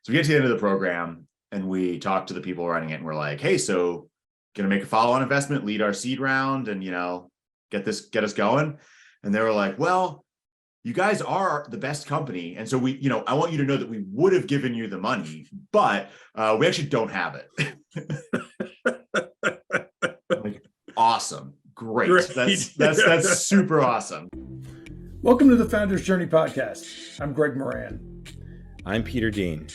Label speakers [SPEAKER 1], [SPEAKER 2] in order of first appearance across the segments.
[SPEAKER 1] So we get to the end of the program and we talk to the people running it and we're like, hey, so going to make a follow-on investment, lead our seed round and, get us going. And they were like, well, you guys are the best company. And so I want you to know that we would have given you the money, but we actually don't have it. Like, awesome. Great. That's super awesome.
[SPEAKER 2] Welcome to the Founders Journey podcast. I'm Greg Moran.
[SPEAKER 3] I'm Peter Dean.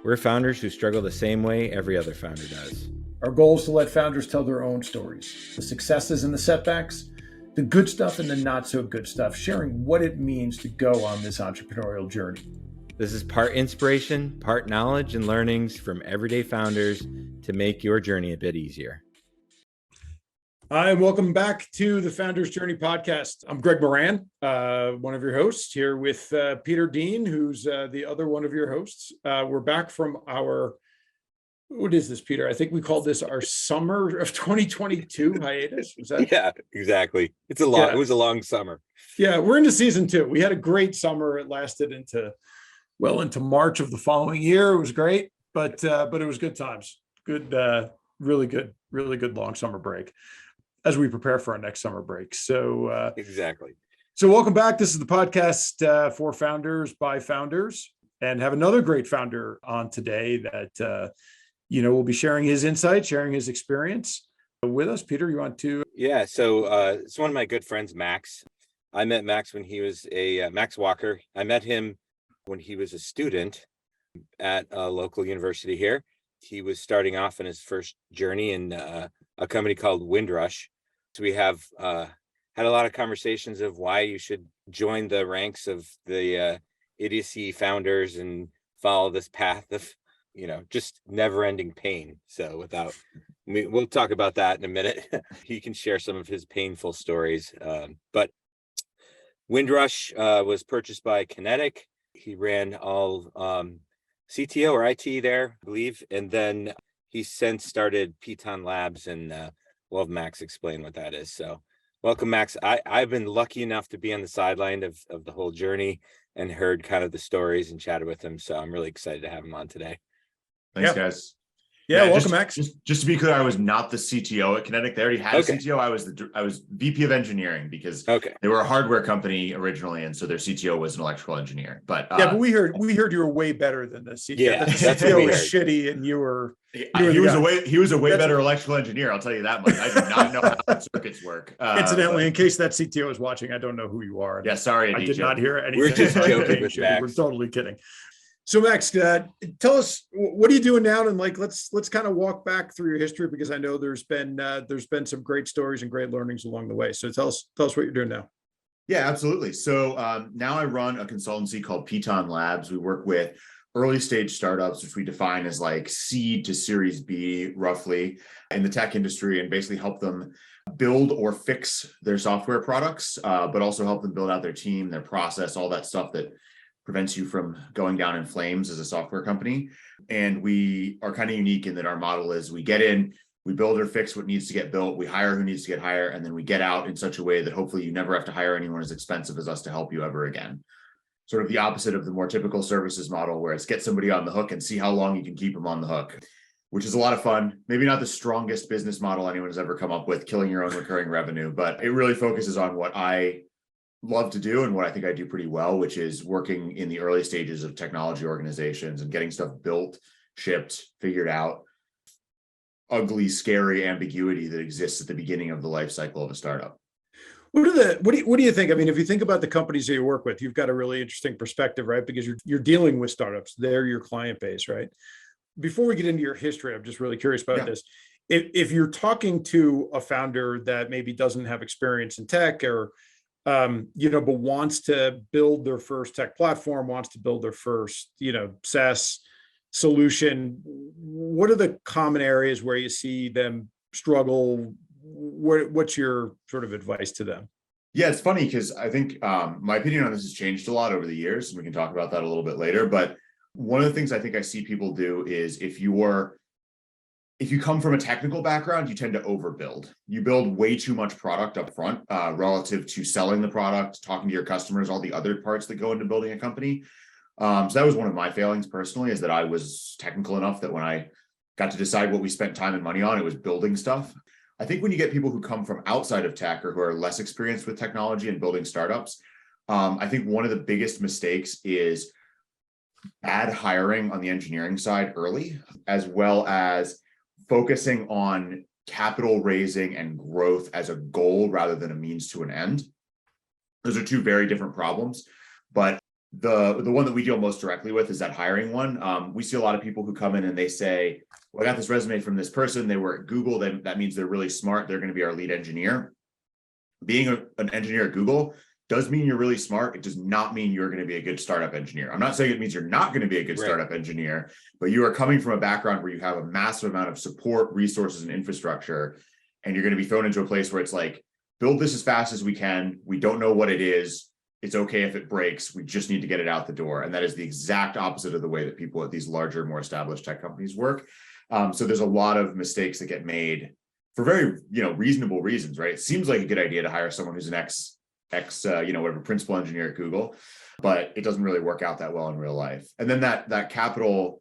[SPEAKER 3] We're founders who struggle the same way every other founder does.
[SPEAKER 2] Our goal is to let founders tell their own stories, the successes and the setbacks, the good stuff and the not so good stuff, sharing what it means to go on this entrepreneurial journey.
[SPEAKER 3] This is part inspiration, part knowledge and learnings from everyday founders to make your journey a bit easier.
[SPEAKER 2] Hi, and welcome back to the Founders Journey podcast. I'm Greg Moran, one of your hosts, here with Peter Dean, who's the other one of your hosts. We're back from our, what is this, Peter? I think we called this our summer of 2022 hiatus. Was that?
[SPEAKER 3] Yeah, exactly. It was a long summer.
[SPEAKER 2] Yeah, we're into season 2. We had a great summer. It lasted into March of the following year. It was great, but it was good times. Good, really good long summer break as we prepare for our next summer break. So
[SPEAKER 3] exactly.
[SPEAKER 2] So welcome back. This is the podcast for founders by founders, and have another great founder on today that will be sharing his insight, sharing his experience with us. Peter, you want to?
[SPEAKER 3] Yeah. So it's one of my good friends, Max. I met Max when he was Max Walker. I met him when he was a student at a local university here. He was starting off in his first journey in a company called Windrush. So we have had a lot of conversations of why you should join the ranks of the idiocy founders and follow this path of, just never-ending pain. So we'll talk about that in a minute. He can share some of his painful stories. But Windrush was purchased by Kinetic. He ran all CTO or IT there, I believe. And then he since started PITON Labs, and we'll have Max explain what that is. So welcome, Max. I've been lucky enough to be on the sideline of the whole journey and heard kind of the stories and chatted with him. So I'm really excited to have him on today.
[SPEAKER 1] Thanks, guys.
[SPEAKER 2] Yeah, welcome, Max.
[SPEAKER 1] Just to be clear, I was not the CTO at Kinetic. They already had a CTO. I was VP of engineering because they were a hardware company originally, and so their CTO was an electrical engineer. But
[SPEAKER 2] but we heard you were way better than the CTO.
[SPEAKER 3] Yeah,
[SPEAKER 2] the CTO was shitty, and you were.
[SPEAKER 1] He was a way better electrical engineer. I'll tell you that much. I did not know how circuits work.
[SPEAKER 2] Incidentally, in case that CTO is watching, I don't know who you are.
[SPEAKER 1] Yeah, sorry,
[SPEAKER 2] I did not hear anything.
[SPEAKER 3] We're just joking with Max.
[SPEAKER 2] We're totally kidding. So Max, tell us, what are you doing now? And let's kind of walk back through your history, because I know there's been some great stories and great learnings along the way. So tell us what you're doing now.
[SPEAKER 1] Yeah, absolutely. So now I run a consultancy called PITON Labs. We work with early stage startups, which we define as like seed to Series B, roughly, in the tech industry, and basically help them build or fix their software products, but also help them build out their team, their process, all that stuff that prevents you from going down in flames as a software company. And we are kind of unique in that our model is we get in, we build or fix what needs to get built, we hire who needs to get hired, and then we get out in such a way that hopefully you never have to hire anyone as expensive as us to help you ever again. Sort of the opposite of the more typical services model, where it's get somebody on the hook and see how long you can keep them on the hook, which is a lot of fun. Maybe not the strongest business model anyone has ever come up with, killing your own recurring revenue, but it really focuses on what I love to do and what I think I do pretty well, which is working in the early stages of technology organizations and getting stuff built, shipped, figured out. Ugly, scary ambiguity that exists at the beginning of the life cycle of a startup.
[SPEAKER 2] What do you think? I mean, if you think about the companies that you work with, you've got a really interesting perspective, right? Because you're dealing with startups, they're your client base, right? Before we get into your history, I'm just really curious about this. If you're talking to a founder that maybe doesn't have experience in tech, or but wants to build their first tech platform, wants to build their first, SaaS solution, what are the common areas where you see them struggle? What's your sort of advice to them?
[SPEAKER 1] Yeah, it's funny because I think my opinion on this has changed a lot over the years, and we can talk about that a little bit later. But one of the things I think I see people do is if you come from a technical background, you tend to overbuild. You build way too much product up front relative to selling the product, talking to your customers, all the other parts that go into building a company. So that was one of my failings personally, is that I was technical enough that when I got to decide what we spent time and money on, it was building stuff. I think when you get people who come from outside of tech or who are less experienced with technology and building startups, I think one of the biggest mistakes is bad hiring on the engineering side early, as well as focusing on capital raising and growth as a goal rather than a means to an end. Those are two very different problems, but the one that we deal most directly with is that hiring one. We see a lot of people who come in and they say, well, I got this resume from this person. They were at Google. That means they're really smart. They're going to be our lead engineer. Being an engineer at Google does mean you're really smart. It does not mean you're going to be a good startup engineer. I'm not saying it means you're not going to be a good startup engineer, but you are coming from a background where you have a massive amount of support, resources, and infrastructure, and you're going to be thrown into a place where it's like, build this as fast as we can. We don't know what it is. It's okay if it breaks. We just need to get it out the door. And that is the exact opposite of the way that people at these larger, more established tech companies work. So there's a lot of mistakes that get made for very, reasonable reasons, right? It seems like a good idea to hire someone who's an ex, whatever, principal engineer at Google, but it doesn't really work out that well in real life. And then that capital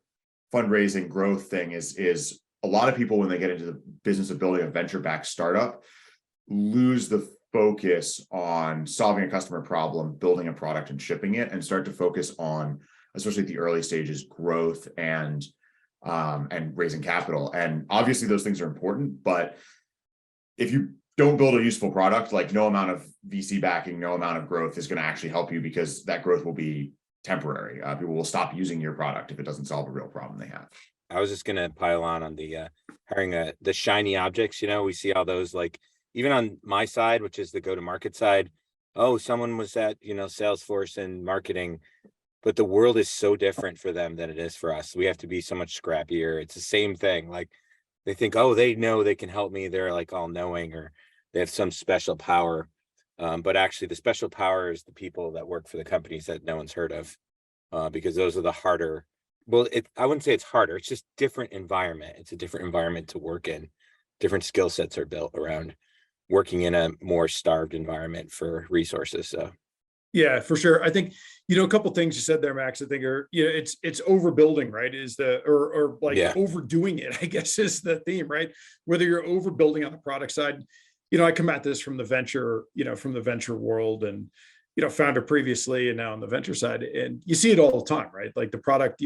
[SPEAKER 1] fundraising growth thing is a lot of people, when they get into the business of building a venture-backed startup, lose the focus on solving a customer problem, building a product and shipping it, and start to focus on, especially at the early stages, growth and raising capital. And obviously those things are important, but if you don't build a useful product, like no amount of VC backing, no amount of growth is going to actually help you, because that growth will be temporary. People will stop using your product if it doesn't solve a real problem they have.
[SPEAKER 3] I was just going to pile on the hiring the shiny objects. We see all those, like, even on my side, which is the go-to-market side. Oh, someone was at, Salesforce and marketing, but the world is so different for them than it is for us. We have to be so much scrappier. It's the same thing. Like, they think, oh, they know they can help me. They're like all knowing, or they have some special power. But actually the special power is the people that work for the companies that no one's heard of, because those are the harder. Well, I wouldn't say it's harder. It's just different environment. It's a different environment to work in. Different skill sets are built around working in a more starved environment for resources. So,
[SPEAKER 2] yeah, for sure. I think, a couple of things you said there, Max, I think are, it's overbuilding, right? Or overdoing it, I guess, is the theme, right? Whether you're overbuilding on the product side, I come at this from the venture, world, and, founder previously and now on the venture side. And you see it all the time, right? Like the product,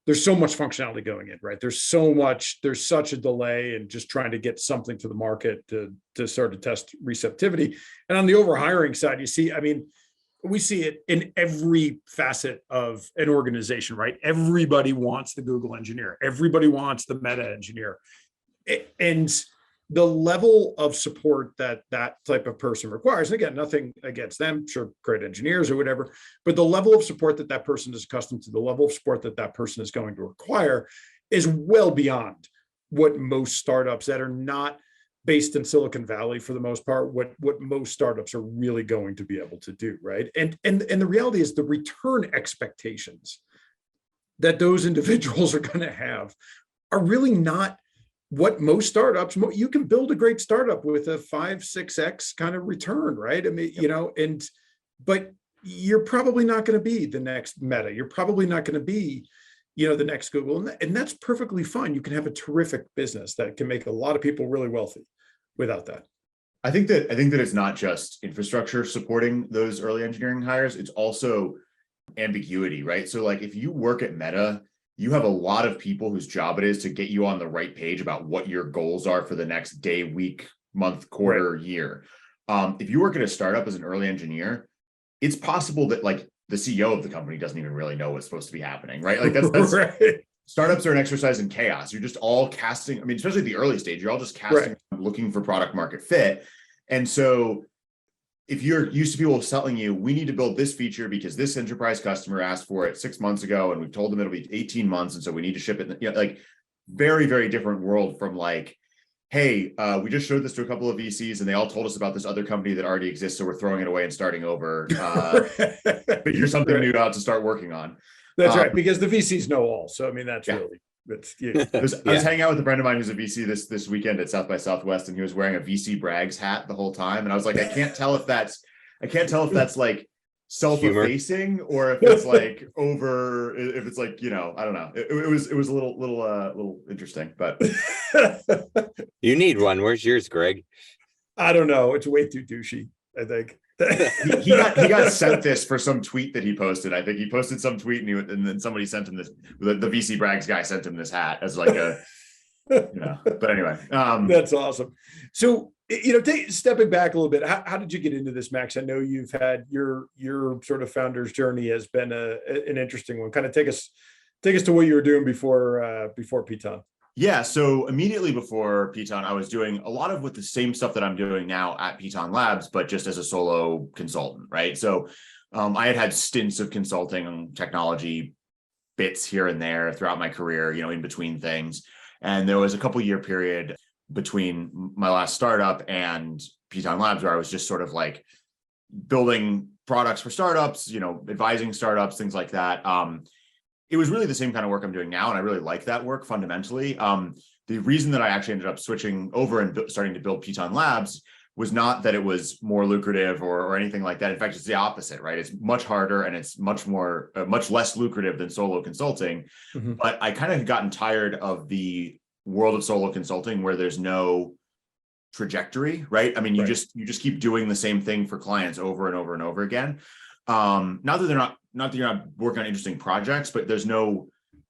[SPEAKER 2] there's so much functionality going in, right? There's such a delay in just trying to get something to the market to start to test receptivity. And on the overhiring side, we see it in every facet of an organization, right? Everybody wants the Google engineer. Everybody wants the Meta engineer. And the level of support that type of person requires, and again, nothing against them, sure, great engineers or whatever, but the level of support that person is accustomed to, the level of support that person is going to require is well beyond what most startups that are not based in Silicon Valley, for the most part, what most startups are really going to be able to do, right? And the reality is the return expectations that those individuals are going to have are really not what most startups. You can build a great startup with a 5-6x kind of return, right? But you're probably not going to be the next Meta. You're probably not going to be, the next Google, and that's perfectly fine. You can have a terrific business that can make a lot of people really wealthy without that.
[SPEAKER 1] I think that it's not just infrastructure supporting those early engineering hires. It's also ambiguity, right? So like if you work at Meta, you have a lot of people whose job it is to get you on the right page about what your goals are for the next day, week, month, quarter, year. If you work at a startup as an early engineer, it's possible that like the CEO of the company doesn't even really know what's supposed to be happening, right? Like that's
[SPEAKER 2] right.
[SPEAKER 1] Startups are an exercise in chaos. You're just all casting. Especially at the early stage, you're all just casting, looking for product market fit. And so if you're used to people telling you, we need to build this feature because this enterprise customer asked for it 6 months ago, and we've told them it'll be 18 months. And so we need to ship it, like very, very different world from like, hey, we just showed this to a couple of VCs and they all told us about this other company that already exists. So we're throwing it away and starting over. But here's something new out to start working on.
[SPEAKER 2] That's right. Because the VCs know all. So, that's really,
[SPEAKER 1] I was hanging out with a friend of mine who's a VC this weekend at South by Southwest, and he was wearing a VC Brags hat the whole time. And I was like, I can't tell if that's like self-effacing or if it's like over, if it's like, I don't know. It was a little interesting, but
[SPEAKER 3] You need one. Where's yours, Greg?
[SPEAKER 2] I don't know. It's way too douchey, I think.
[SPEAKER 1] he got sent this for some tweet that he posted. I think he posted some tweet and then somebody sent him this. The VC Brags guy sent him this hat as like a, but anyway.
[SPEAKER 2] That's awesome. So, stepping back a little bit, how did you get into this, Max? I know you've had your sort of founder's journey has been an interesting one. Kind of take us to what you were doing before PITON.
[SPEAKER 1] Yeah. So immediately before PITON, I was doing a lot of the same stuff that I'm doing now at PITON Labs, but just as a solo consultant, right? So I had stints of consulting on technology bits here and there throughout my career, in between things. And there was a couple year period between my last startup and PITON Labs where I was just sort of like building products for startups, advising startups, things like that. It was really the same kind of work I'm doing now. And I really like that work fundamentally. The reason that I actually ended up switching over and starting to build PITON Labs was not that it was more lucrative or anything like that. In fact, it's the opposite, right? It's much harder and it's much less lucrative than solo consulting. Mm-hmm. But I kind of had gotten tired of the world of solo consulting where there's no trajectory, right? I mean, you just keep doing the same thing for clients over and over and over again. Not that you're not working on interesting projects, but there's no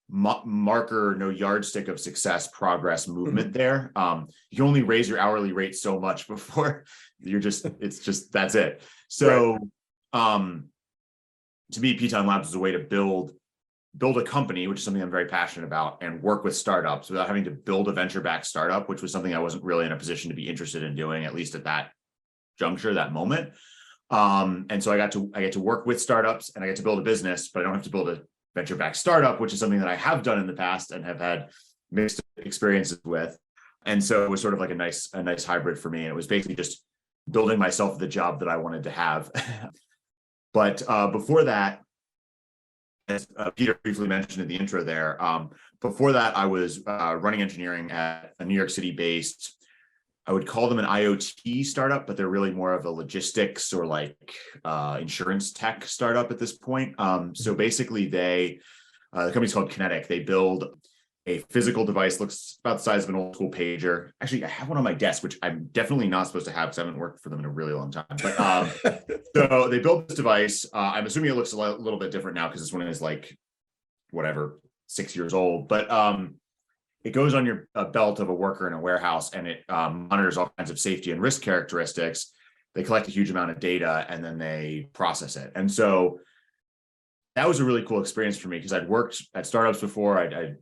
[SPEAKER 1] marker, no yardstick of success, progress, movement there. You can only raise your hourly rate so much before that's it. So, to me, PITON Labs is a way to build a company, which is something I'm very passionate about, and work with startups without having to build a venture-backed startup, which was something I wasn't really in a position to be interested in doing, at least at that juncture, that moment. And so I get to work with startups and I get to build a business, but I don't have to build a venture-backed startup, which is something that I have done in the past and have had mixed experiences with. And so it was sort of like a nice hybrid for me. And it was basically just building myself the job that I wanted to have. But before that, as Peter briefly mentioned in the intro there, before that, I was running engineering at a New York City-based, I would call them an IoT startup, but they're really more of a logistics or like insurance tech startup at this point. So basically the company's called Kinetic. They build a physical device, looks about the size of an old school pager. Actually, I have one on my desk, which I'm definitely not supposed to have because I haven't worked for them in a really long time. But so they built this device. I'm assuming it looks a little bit different now because this one is like, 6 years old. But it goes on your belt of a worker in a warehouse, and it monitors all kinds of safety and risk characteristics. They collect a huge amount of data, and then they process it. And so that was a really cool experience for me because I'd worked at startups before. I'd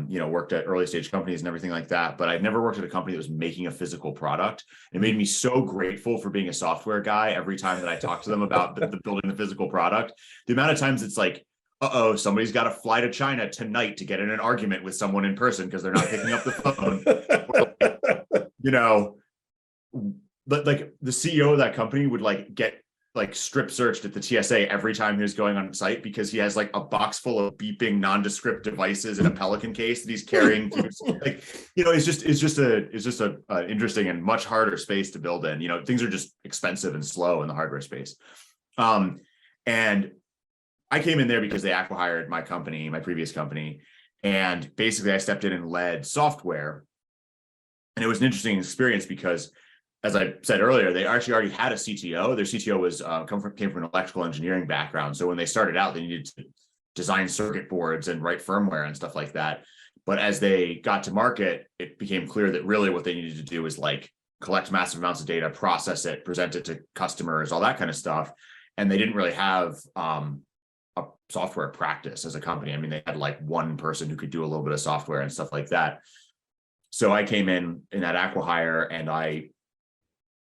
[SPEAKER 1] worked at early stage companies and everything like that, but I'd never worked at a company that was making a physical product. It made me so grateful for being a software guy every time that I talked to them about the building the physical product. The amount of times it's like, somebody's got to fly to China tonight to get in an argument with someone in person because they're not picking up the phone. But like the CEO of that company would get strip searched at the TSA every time he was going on site because he has like a box full of beeping nondescript devices in a Pelican case that he's carrying. It's just a interesting and much harder space to build in. Things are just expensive and slow in the hardware space. And I came in there because they acqui-hired my company, my previous company, and basically I stepped in and led software. And it was an interesting experience because, as I said earlier, they actually already had a CTO. Their CTO was came from an electrical engineering background. So when they started out, they needed to design circuit boards and write firmware and stuff like that. But as they got to market, it became clear that really what they needed to do is like collect massive amounts of data, process it, present it to customers, all that kind of stuff. And they didn't really have a software practice as a company. I mean, they had like one person who could do a little bit of software and stuff like that. So I came in that acqui-hire, and I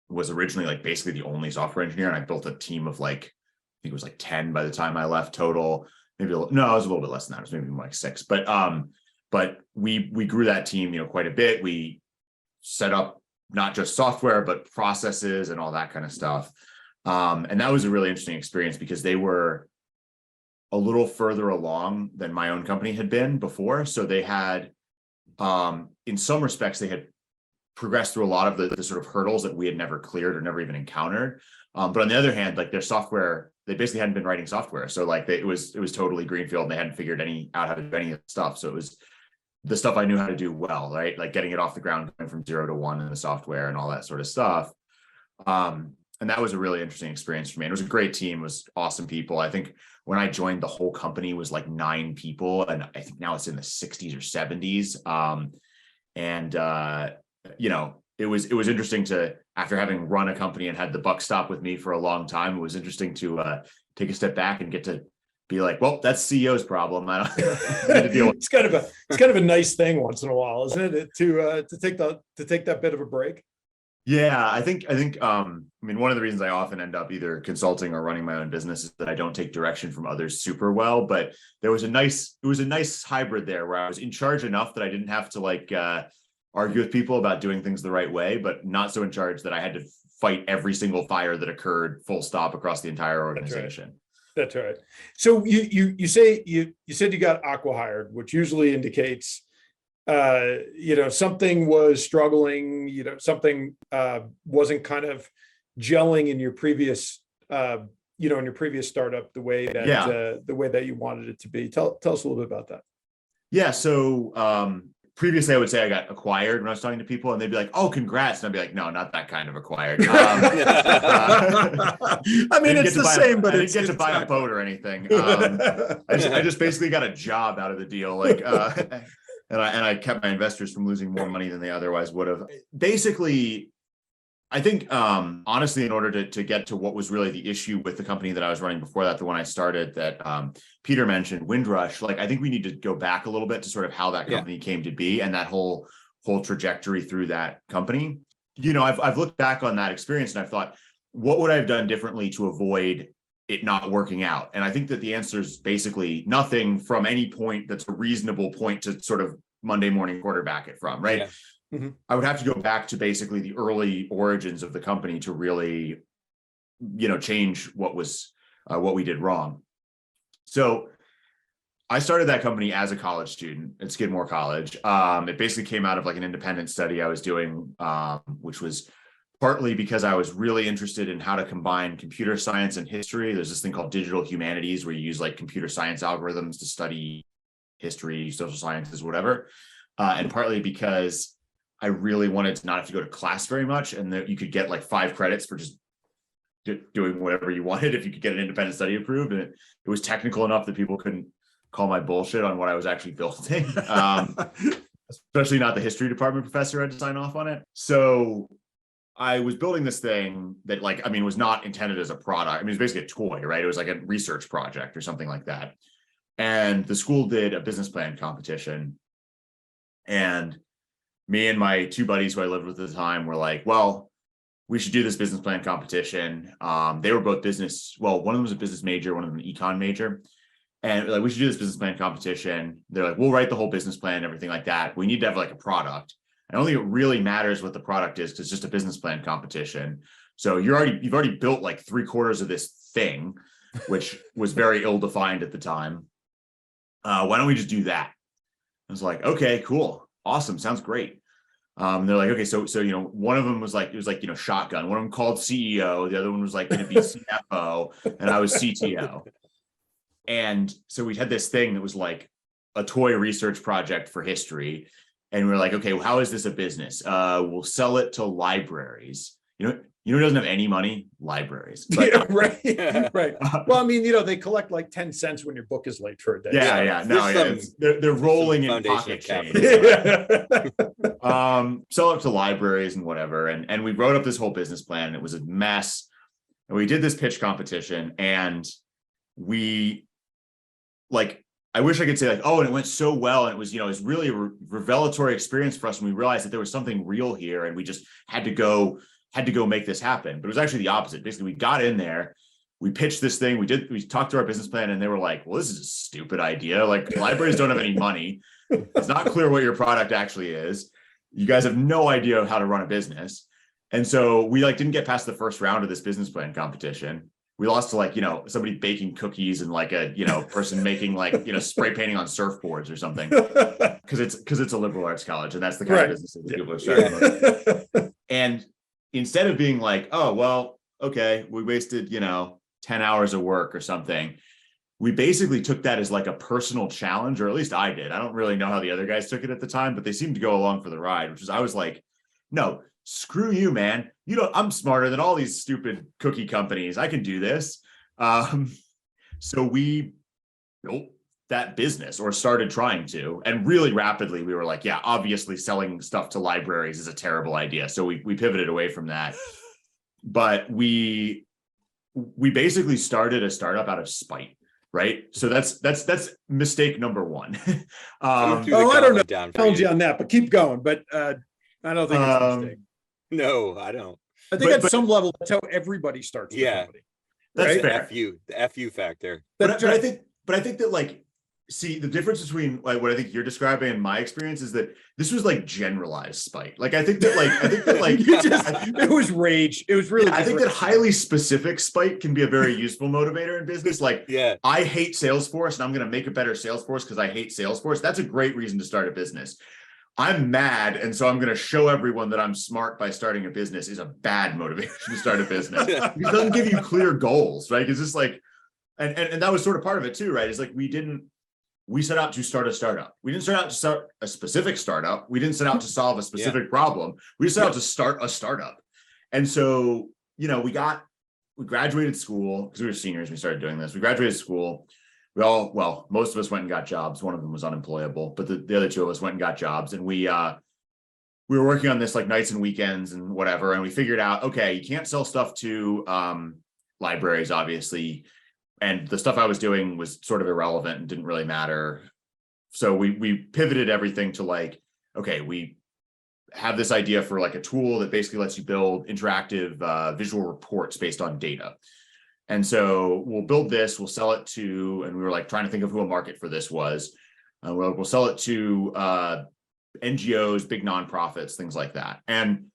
[SPEAKER 1] was originally like basically the only software engineer, and I built a team of I think it was like 10 by the time I left total. Maybe it was a little bit less than that. It was maybe more like 6. But we grew that team, quite a bit. We set up not just software, but processes and all that kind of stuff. And that was a really interesting experience because they were a little further along than my own company had been before. So they had, in some respects, they had progressed through a lot of the sort of hurdles that we had never cleared or never even encountered. But on the other hand, like their software they basically hadn't been writing software. So like it was totally greenfield and they hadn't figured out how to do any of the stuff. So it was the stuff I knew how to do well, right? Like getting it off the ground, going from 0 to 1 in the software and all that sort of stuff. And that was a really interesting experience for me. And it was a great team. It was awesome people. I think when I joined, the whole company was like 9 people, and I think now it's in the 60s or 70s. It was interesting to, after having run a company and had the buck stop with me for a long time, it was interesting to take a step back and get to be like, well, that's CEO's problem. I don't need to deal with.
[SPEAKER 2] It's kind of a nice thing once in a while, isn't it? To take that bit of a break.
[SPEAKER 1] Yeah, I think one of the reasons I often end up either consulting or running my own business is that I don't take direction from others super well. But it was a nice hybrid there where I was in charge enough that I didn't have to argue with people about doing things the right way, but not so in charge that I had to fight every single fire that occurred full stop across the entire organization.
[SPEAKER 2] That's right. So you said you got acqui-hired, which usually indicates something was struggling, something wasn't kind of gelling in your previous startup the way that you wanted it to be. Tell us a little bit about that.
[SPEAKER 1] Yeah. So previously I would say I got acquired when I was talking to people and they'd be like, oh, congrats. And I'd be like, no, not that kind of acquired.
[SPEAKER 2] It's the same, but
[SPEAKER 1] I didn't get to buy a boat or anything. I just basically got a job out of the deal. And I kept my investors from losing more money than they otherwise would have. Basically, I think, honestly, in order to get to what was really the issue with the company that I was running before that, the one I started that Peter mentioned, Windrush, I think we need to go back a little bit to sort of how that company came to be and that whole trajectory through that company. I've looked back on that experience and I've thought, what would I have done differently to avoid it not working out? And I think that the answer is basically nothing from any point that's a reasonable point to sort of Monday morning quarterback it from, right?
[SPEAKER 2] Yeah. Mm-hmm.
[SPEAKER 1] I would have to go back to basically the early origins of the company to really, change what we did wrong. So I started that company as a college student at Skidmore College. It basically came out of an independent study I was doing, which was partly because I was really interested in how to combine computer science and history. There's this thing called digital humanities where you use computer science algorithms to study history, social sciences, whatever. And partly because I really wanted to not have to go to class very much and that you could get 5 credits for just doing whatever you wanted if you could get an independent study approved. And it was technical enough that people couldn't call my bullshit on what I was actually building. Especially not the history department professor had to sign off on it. So I was building this thing that was not intended as a product. It was basically a toy, right? It was like a research project or something like that. And the school did a business plan competition. And me and my 2 buddies who I lived with at the time were like, well, we should do this business plan competition. They were both one of them was a business major, one of them an econ major. And we should do this business plan competition. They're like, we'll write the whole business plan and everything like that. We need to have a product. I don't think it really matters what the product is because it's just a business plan competition. So you've already built 3/4 of this thing, which was very ill-defined at the time. Why don't we just do that? I was like, okay, cool. Awesome. Sounds great. They're like, okay, so one of them was shotgun. One of them called CEO. The other one was going to be CFO, and I was CTO. And so we had this thing that was a toy research project for history. And we were like, okay, well, how is this a business? We'll sell it to libraries. Who doesn't have any money? Libraries. But,
[SPEAKER 2] yeah, right. Well, they collect 10 cents when your book is late for a day.
[SPEAKER 1] Yeah. They're rolling in pocket change. Sell it to libraries and whatever. And we wrote up this whole business plan and it was a mess. And we did this pitch competition and we I wish I could say and it went so well. And it was, it was really a revelatory experience for us. And we realized that there was something real here and we just had to go make this happen. But it was actually the opposite. Basically, we got in there, we pitched this thing, we talked to our business plan and they were like, well, this is a stupid idea. Libraries don't have any money. It's not clear what your product actually is. You guys have no idea how to run a business. And so we didn't get past the first round of this business plan competition. We lost to somebody baking cookies and a person making spray painting on surfboards or something because it's a liberal arts college and that's the kind of business that people are starting with. And instead of being oh well, okay, we wasted 10 hours of work or something. We basically took that as like a personal challenge, or at least I did. I don't really know how the other guys took it at the time, but they seemed to go along for the ride, which is, I was like, no, screw you, man. I'm smarter than all these stupid cookie companies. I can do this. So we built that business, or started trying to, and really rapidly we were like, yeah, obviously selling stuff to libraries is a terrible idea. So we pivoted away from that. But we basically started a startup out of spite. Right. So that's mistake number one.
[SPEAKER 2] I don't know. Challenge you on that, but keep going. But I don't think it's a mistake.
[SPEAKER 3] No, I don't.
[SPEAKER 2] I think at some level, that's how everybody starts the company.
[SPEAKER 1] That's
[SPEAKER 2] right?
[SPEAKER 1] fair.
[SPEAKER 3] The FU factor.
[SPEAKER 1] But I think that, like, see, the difference between like what I think you're describing and my experience is that this was like generalized spite. Like, I think that
[SPEAKER 2] it was rage. It was really,
[SPEAKER 1] I think that highly specific spite can be a very useful motivator in business. Like, I hate Salesforce and I'm going to make a better Salesforce because I hate Salesforce. That's a great reason to start a business. I'm mad, and so I'm going to show everyone that I'm smart by starting a business is a bad motivation to start a business. It doesn't give you clear goals, right? It's just like, and that was sort of part of it too, right? It's like we set out to start a startup. We didn't set out to start a specific startup. We didn't set out to solve a specific problem. We just set out to start a startup. And so, we graduated school because we were seniors. We started doing this. We graduated school. Most of us went and got jobs. One of them was unemployable, but the other two of us went and got jobs. And we were working on this like nights and weekends and whatever. And we figured out, okay, you can't sell stuff to libraries, obviously. And the stuff I was doing was sort of irrelevant and didn't really matter. So we pivoted everything to like, okay, we have this idea for like a tool that basically lets you build interactive visual reports based on data. And so we'll build this, we'll sell it to, and we were like trying to think of who a market for this was. We'll sell it to NGOs, big nonprofits, things like that. And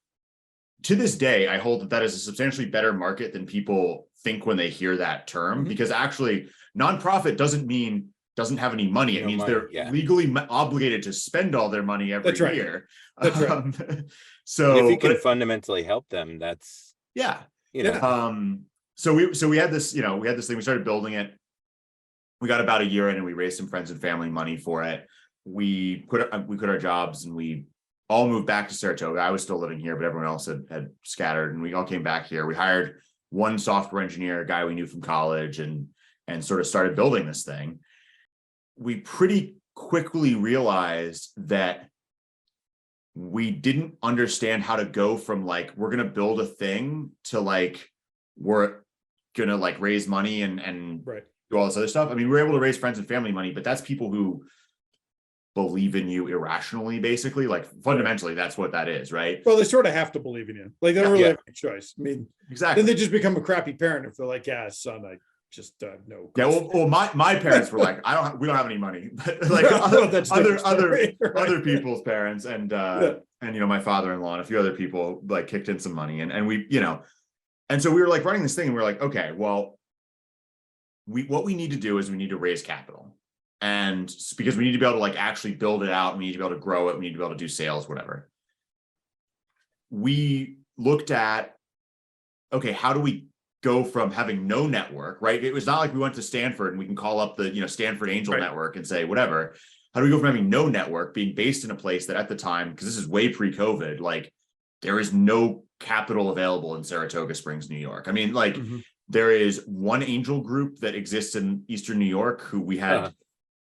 [SPEAKER 1] to this day, I hold that is a substantially better market than people think when they hear that term, because actually nonprofit doesn't have any money. It means they're legally obligated to spend all their money every year.
[SPEAKER 2] That's right.
[SPEAKER 3] So and if you can fundamentally help them, that's
[SPEAKER 1] So we had this, we had this thing, we started building it. We got about a year in and we raised some friends and family money for it. We quit our jobs and we all moved back to Saratoga. I was still living here, but everyone else had scattered, and we all came back here. We hired one software engineer, a guy we knew from college, and sort of started building this thing. We pretty quickly realized that we didn't understand how to go from like, we're going to build a thing to like, we're going to like raise money and do all this other stuff. I mean, we were able to raise friends and family money, but that's people who believe in you irrationally, basically. Like fundamentally, that's what that is, right?
[SPEAKER 2] Well, they sort of have to believe in you. Like they don't really have a choice. I mean,
[SPEAKER 1] exactly.
[SPEAKER 2] Then they just become a crappy parent if they're like, yeah, son, I just no.
[SPEAKER 1] Yeah, well, my parents were like, we don't have any money, but like other people's parents and my father-in-law and a few other people like kicked in some money and we, and so we were like running this thing and we were like, okay, well, what we need to do is we need to raise capital. And because we need to be able to like actually build it out, we need to be able to grow it, we need to be able to do sales, whatever. We looked at, okay, how do we go from having no network, right? It was not like we went to Stanford and we can call up the Stanford Angel Network and say whatever. How do we go from having no network, being based in a place that at the time, because this is way pre-COVID, like there is no capital available in Saratoga Springs, New York. I mean, like there is one angel group that exists in Eastern New York who we had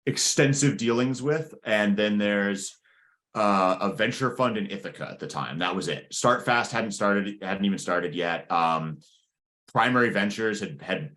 [SPEAKER 1] extensive dealings with, and then there's a venture fund in Ithaca at the time. That was it. Start Fast hadn't even started yet. Primary Ventures had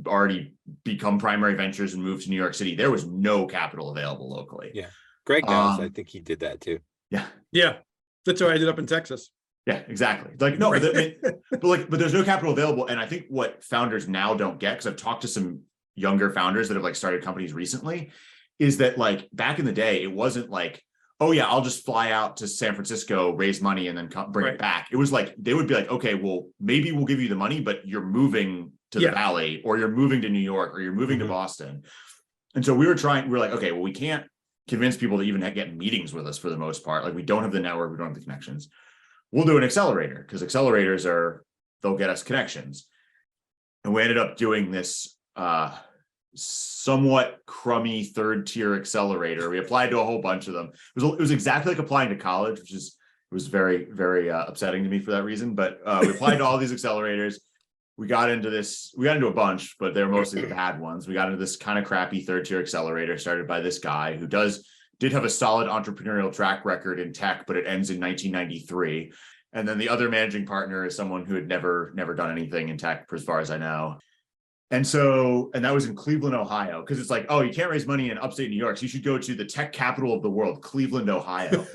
[SPEAKER 1] already become Primary Ventures and moved to New York City. There was no capital available locally.
[SPEAKER 3] Yeah, Greg knows. I think he did that too.
[SPEAKER 2] Yeah. That's how I ended up in Texas.
[SPEAKER 1] Yeah, exactly. Like no, but there's no capital available, and I think what founders now don't get, because I've talked to some younger founders that have like started companies recently, is that like back in the day, it wasn't like, oh yeah, I'll just fly out to San Francisco, raise money, and then bring it back. It was like, they would be like, okay, well, maybe we'll give you the money, but you're moving to the Valley, or you're moving to New York, or you're moving to Boston. And so we were like, okay, well, we can't convince people to even get meetings with us for the most part. Like we don't have the network, we don't have the connections. We'll do an accelerator, because accelerators they'll get us connections. And we ended up doing this somewhat crummy third tier accelerator. We applied to a whole bunch of them. It was exactly like applying to college, which is, it was very, very upsetting to me for that reason. But we applied to all these accelerators. We got into a bunch, but they're mostly the bad ones. We got into this kind of crappy third tier accelerator started by this guy who did have a solid entrepreneurial track record in tech, but it ends in 1993. And then the other managing partner is someone who had never done anything in tech, for as far as I know. And that was in Cleveland, Ohio, because it's like, oh, you can't raise money in upstate New York, so you should go to the tech capital of the world, Cleveland, Ohio.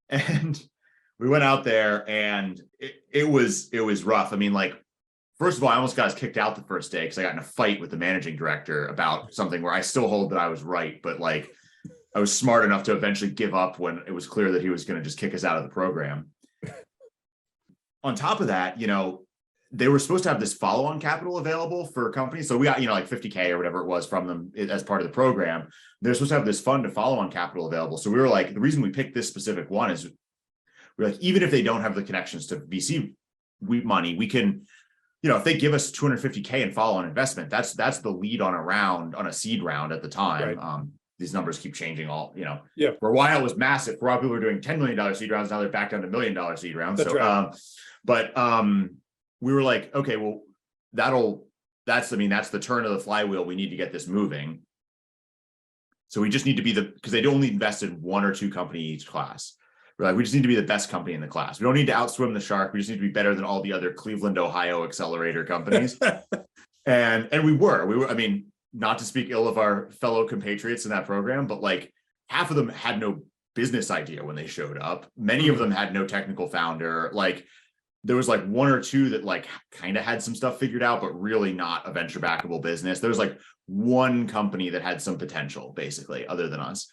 [SPEAKER 1] And we went out there, and it was rough. I mean, like, first of all, I almost got us kicked out the first day because I got in a fight with the managing director about something where I still hold that I was right, but like, I was smart enough to eventually give up when it was clear that he was going to just kick us out of the program. On top of that, they were supposed to have this follow-on capital available for companies. So we got, like $50K or whatever it was from them as part of the program. They're supposed to have this fund to follow-on capital available. So we were like, the reason we picked this specific one is we're like, even if they don't have the connections to VC money, we can, if they give us $250K in follow-on investment, that's the lead on a seed round at the time.
[SPEAKER 2] Right.
[SPEAKER 1] These numbers keep changing
[SPEAKER 2] Yeah.
[SPEAKER 1] For a while it was massive. For a while people were doing $10 million seed rounds. Now they're back down to $1 million seed rounds.
[SPEAKER 2] That's right.
[SPEAKER 1] But we were like, okay, well, that's the turn of the flywheel. We need to get this moving. So we just need to be because they only invested one or two company each class. We're like, we just need to be the best company in the class. We don't need to outswim the shark. We just need to be better than all the other Cleveland, Ohio accelerator companies. and we were, I mean, not to speak ill of our fellow compatriots in that program, but like half of them had no business idea when they showed up. Many of them had no technical founder. Like there was like one or two that like kind of had some stuff figured out, but really not a venture backable business. There was like one company that had some potential basically other than us.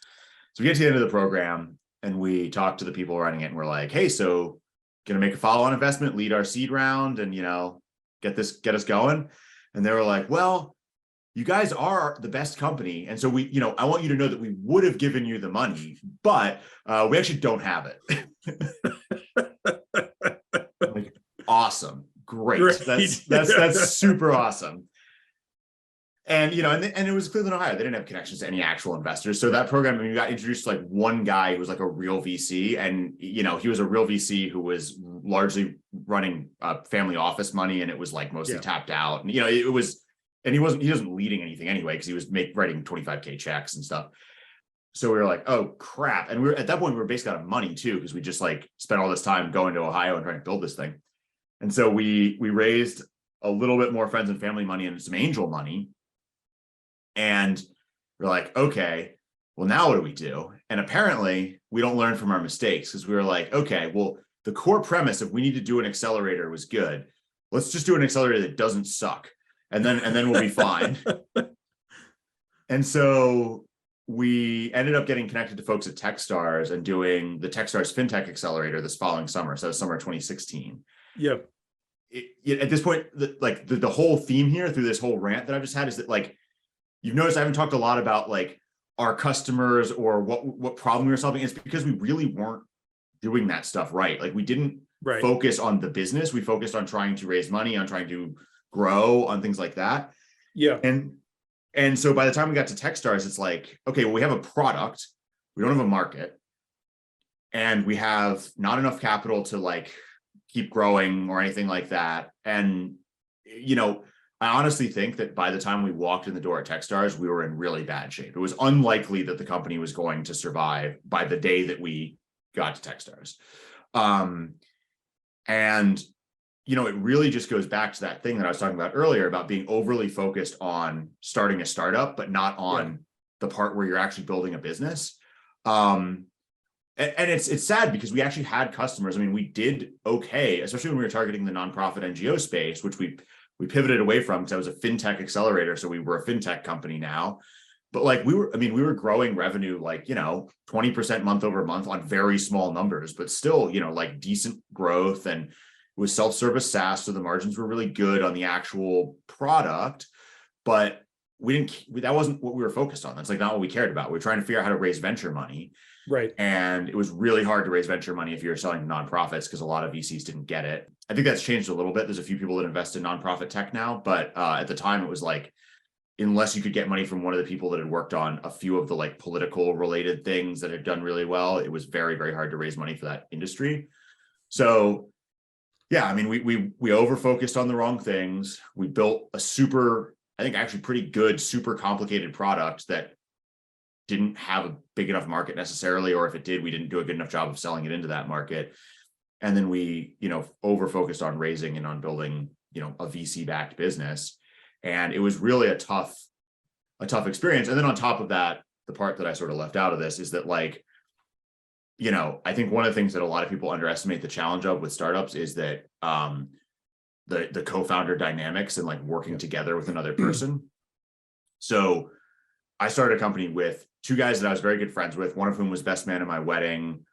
[SPEAKER 1] So we get to the end of the program and we talk to the people running it and we're like, hey, so going to make a follow-on investment, lead our seed round and, get us going. And they were like, well, you guys are the best company. And so I want you to know that we would have given you the money, but we actually don't have it. Like, awesome. Great. That's super awesome. And, and it was Cleveland, Ohio. They didn't have connections to any actual investors. So that program, we got introduced to like one guy who was like a real VC. And, he was a real VC who was largely running family office money. And it was like mostly tapped out. And, it was, and he wasn't leading anything anyway, because he was writing 25K checks and stuff. So we were like, oh crap. And at that point, we were basically out of money too, because we just like spent all this time going to Ohio and trying to build this thing. And so we raised a little bit more friends and family money and some angel money. And we're like, okay, well, now what do we do? And apparently we don't learn from our mistakes, because we were like, okay, well, the core premise of we need to do an accelerator was good. Let's just do an accelerator that doesn't suck. And then we'll be fine. And so we ended up getting connected to folks at Techstars and doing the Techstars FinTech Accelerator this following summer. So summer 2016.
[SPEAKER 2] Yep.
[SPEAKER 1] At this point, the whole theme here through this whole rant that I've just had is that like, you've noticed I haven't talked a lot about like our customers or what problem we were solving. It's because we really weren't doing that stuff right. Like we didn't focus on the business. We focused on trying to raise money, on trying to grow, on things like that.
[SPEAKER 2] Yeah.
[SPEAKER 1] And so by the time we got to Techstars, it's like, okay, well, we have a product, we don't have a market, and we have not enough capital to like keep growing or anything like that. And, I honestly think that by the time we walked in the door at Techstars, we were in really bad shape. It was unlikely that the company was going to survive by the day that we got to Techstars. And it really just goes back to that thing that I was talking about earlier about being overly focused on starting a startup, but not on the part where you're actually building a business. And it's sad because we actually had customers. I mean, we did okay, especially when we were targeting the nonprofit NGO space, which we pivoted away from because I was a fintech accelerator. So we were a fintech company now. But like we were growing revenue like, 20% month over month on very small numbers, but still, like decent growth, and it was self-service SaaS. So the margins were really good on the actual product, but that wasn't what we were focused on. That's like not what we cared about. We were trying to figure out how to raise venture money.
[SPEAKER 2] Right.
[SPEAKER 1] And it was really hard to raise venture money if you're selling to nonprofits because a lot of VCs didn't get it. I think that's changed a little bit. There's a few people that invest in nonprofit tech now, but at the time it was like, unless you could get money from one of the people that had worked on a few of the like political related things that had done really well, it was very, very hard to raise money for that industry. So yeah, I mean, we over focused on the wrong things. We built a super, I think actually pretty good, super complicated product that didn't have a big enough market necessarily, or if it did, we didn't do a good enough job of selling it into that market. And then we, over focused on raising and on building, a VC backed business. And it was really a tough experience. And then on top of that, the part that I sort of left out of this is that like, I think one of the things that a lot of people underestimate the challenge of with startups is that the co-founder dynamics and like working together with another person. So I started a company with two guys that I was very good friends with, one of whom was best man at my wedding,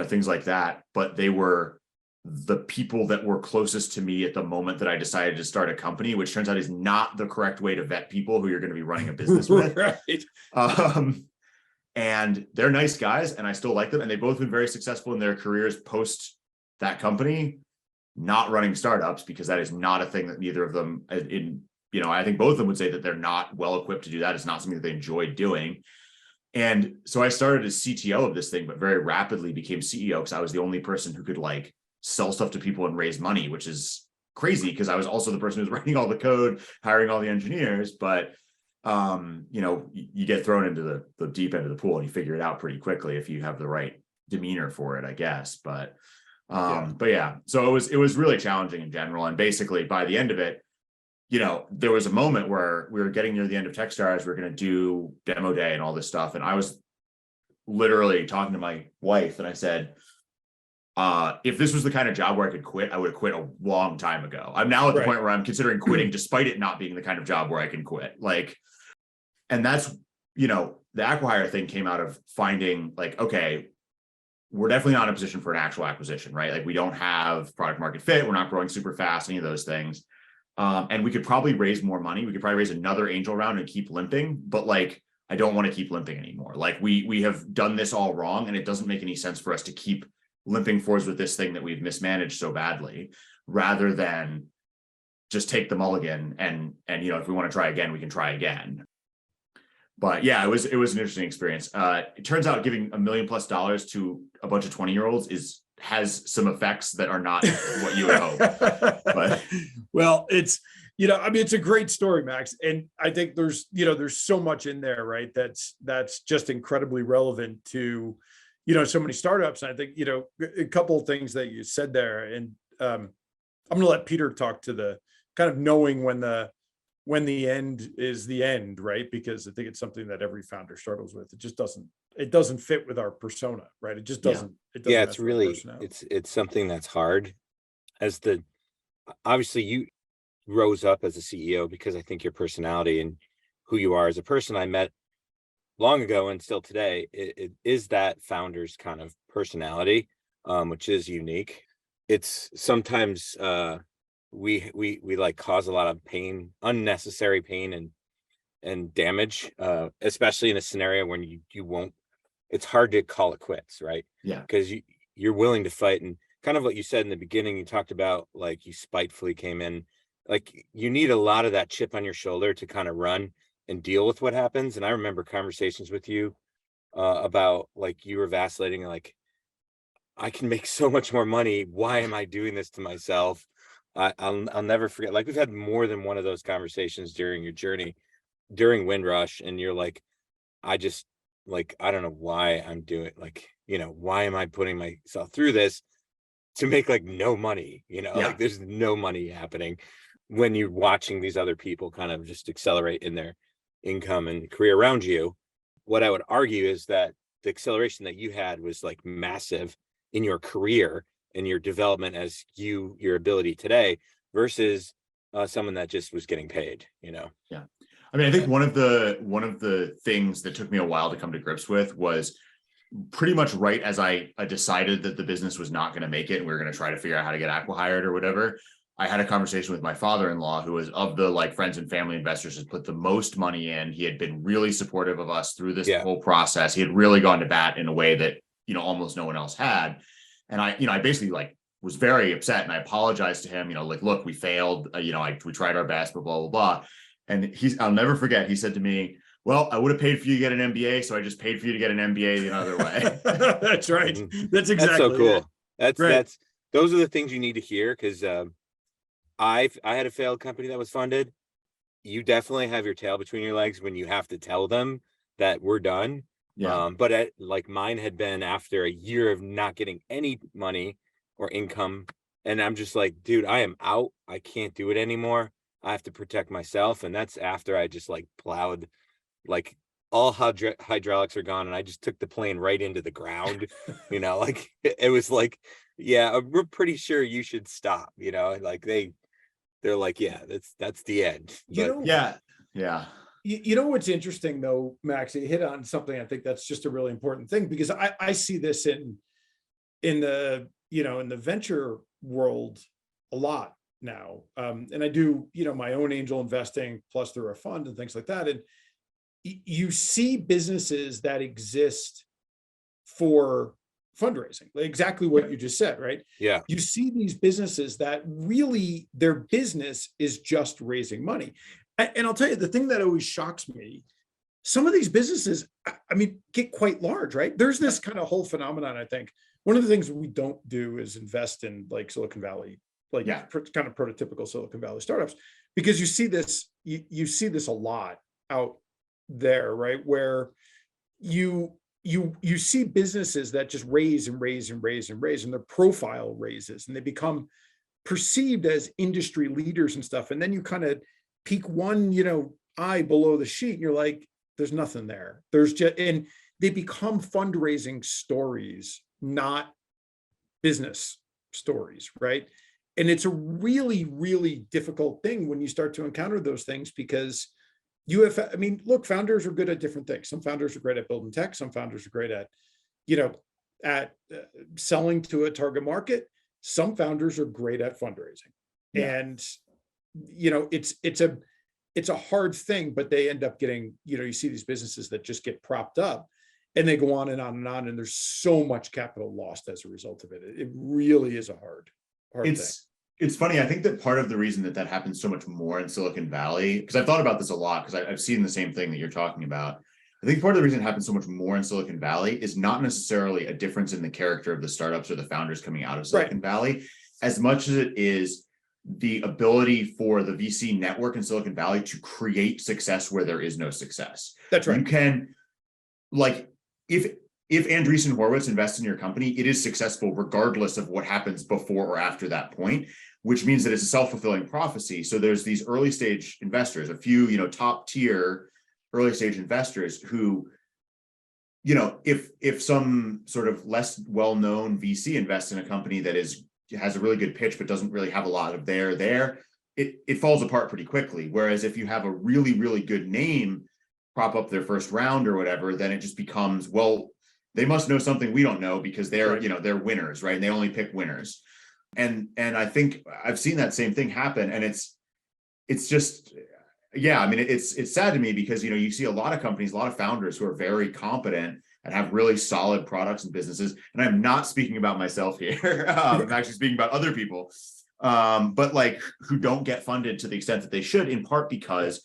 [SPEAKER 1] things like that. But they were the people that were closest to me at the moment that I decided to start a company, which turns out is not the correct way to vet people who you're going to be running a business with.
[SPEAKER 2] Right.
[SPEAKER 1] And they're nice guys and I still like them. And they've both been very successful in their careers post that company, not running startups, because that is not a thing that neither of them I think both of them would say that they're not well equipped to do that. It's not something that they enjoy doing. And so I started as CTO of this thing, but very rapidly became CEO because I was the only person who could like sell stuff to people and raise money, which is crazy because I was also the person who was writing all the code, hiring all the engineers. But you get thrown into the deep end of the pool and you figure it out pretty quickly if you have the right demeanor for it, I guess. But yeah, so it was really challenging in general. And basically by the end of it, there was a moment where we were getting near the end of Techstars, we were going to do demo day and all this stuff. And I was literally talking to my wife and I said, if this was the kind of job where I could quit, I would have quit a long time ago. I'm now at the point where I'm considering quitting despite it not being the kind of job where I can quit. Like, and that's, the acquihire thing came out of finding like, okay, we're definitely not in a position for an actual acquisition, right? Like we don't have product market fit. We're not growing super fast, any of those things. And we could probably raise more money. We could probably raise another angel round and keep limping, but like, I don't want to keep limping anymore. Like we have done this all wrong and it doesn't make any sense for us to keep limping forwards with this thing that we've mismanaged so badly, rather than just take the mulligan and if we want to try again, we can try again. But yeah, it was an interesting experience. It turns out giving $1 million+ to a bunch of 20-year-olds has some effects that are not what you would hope. But
[SPEAKER 2] well, it's it's a great story, Max, and I think there's so much in there, right? That's just incredibly relevant to so many startups. And I think a couple of things that you said there, and I'm going to let Peter talk to the kind of knowing when the end is the end, right? Because I think it's something that every founder struggles with. It just doesn't fit with our persona, right? It just doesn't.
[SPEAKER 3] Yeah, it's really it's something that's hard. Obviously you rose up as a CEO because I think your personality and who you are as a person I met long ago and still today, it is that founder's kind of personality, which is unique. It's sometimes we like cause a lot of pain, unnecessary pain and damage, especially in a scenario when you won't. It's hard to call it quits, right?
[SPEAKER 1] Yeah,
[SPEAKER 3] because you're willing to fight. And kind of what you said in the beginning, you talked about like you spitefully came in. Like you need a lot of that chip on your shoulder to kind of run and deal with what happens. And I remember conversations with you about like you were vacillating, like I can make so much more money. Why am I doing this to myself? I'll never forget. Like we've had more than one of those conversations during your journey, during Windrush, and you're like, I don't know why I'm doing why am I putting myself through this to make like no money? Like there's no money happening when you're watching these other people kind of just accelerate in their income and career around you. What I would argue is that the acceleration that you had was like massive in your career and your development as your ability today versus someone that just was getting paid, Yeah.
[SPEAKER 1] I mean, I think one of the things that took me a while to come to grips with was pretty much right as I decided that the business was not going to make it and we were going to try to figure out how to get acquihired or whatever. I had a conversation with my father-in-law, who was of the like friends and family investors, has put the most money in. He had been really supportive of us through this
[SPEAKER 3] Yeah.
[SPEAKER 1] whole process. He had really gone to bat in a way that, almost no one else had. And I basically like was very upset, and I apologized to him, like, look, we failed, we tried our best, but blah, blah, blah. And I'll never forget, he said to me, well, I would have paid for you to get an MBA, so I just paid for you to get an MBA the other way.
[SPEAKER 2] That's right. That's exactly
[SPEAKER 3] That's so cool.
[SPEAKER 2] it. Right.
[SPEAKER 3] Those are the things you need to hear, because I had a failed company that was funded. You definitely have your tail between your legs when you have to tell them that we're done.
[SPEAKER 1] Yeah.
[SPEAKER 3] But like mine had been after a year of not getting any money or income, and I'm just like, dude, I am out. I can't do it anymore. I have to protect myself. And that's after I just like plowed, like all hydraulics are gone, and I just took the plane right into the ground. Like it was like, yeah, we're pretty sure you should stop. Like they're like, yeah, that's the end.
[SPEAKER 1] Yeah.
[SPEAKER 2] What's interesting though, Max, you hit on something. I think that's just a really important thing, because I see this in the in the venture world a lot now, and I do my own angel investing plus through a fund and things like that, and you see businesses that exist for fundraising, like exactly what you just said, right?
[SPEAKER 3] Yeah.
[SPEAKER 2] You see these businesses that really their business is just raising money. And I'll tell you, the thing that always shocks me, some of these businesses, I mean, get quite large, right? There's this kind of whole phenomenon. I think one of the things we don't do is invest in like Silicon Valley, like kind of prototypical Silicon Valley startups, because you see this, you see this a lot out there, right? Where you see businesses that just raise and raise and raise and raise, and their profile raises, and they become perceived as industry leaders and stuff. And then you kind of peek one, eye below the sheet, and you're like, there's nothing there. There's just, and they become fundraising stories, not business stories, right? And it's a really, really difficult thing when you start to encounter those things, because look, founders are good at different things. Some founders are great at building tech. Some founders are great at, selling to a target market. Some founders are great at fundraising. Yeah. And, it's a hard thing, but they end up getting, you see these businesses that just get propped up, and they go on and on and on. And there's so much capital lost as a result of it. It really is a hard thing.
[SPEAKER 1] It's funny. I think that part of the reason that happens so much more in Silicon Valley, because I've thought about this a lot, because I've seen the same thing that you're talking about. I think part of the reason it happens so much more in Silicon Valley is not necessarily a difference in the character of the startups or the founders coming out of Silicon Valley, as much as it is the ability for the VC network in Silicon Valley to create success where there is no success.
[SPEAKER 2] That's right.
[SPEAKER 1] You can, like, if Andreessen Horowitz invests in your company, it is successful regardless of what happens before or after that point, which means that it's a self-fulfilling prophecy. So there's these early stage investors, a few, top tier early stage investors who, if some sort of less well-known VC invests in a company that has a really good pitch but doesn't really have a lot of there, it falls apart pretty quickly. Whereas if you have a really, really good name prop up their first round or whatever, then it just becomes, well, they must know something we don't know, because they're, they're winners, right? And they only pick winners. And I think I've seen that same thing happen. And it's just, yeah, I mean, it's sad to me, because, you see a lot of companies, a lot of founders who are very competent and have really solid products and businesses. And I'm not speaking about myself here. I'm actually speaking about other people, but like, who don't get funded to the extent that they should, in part because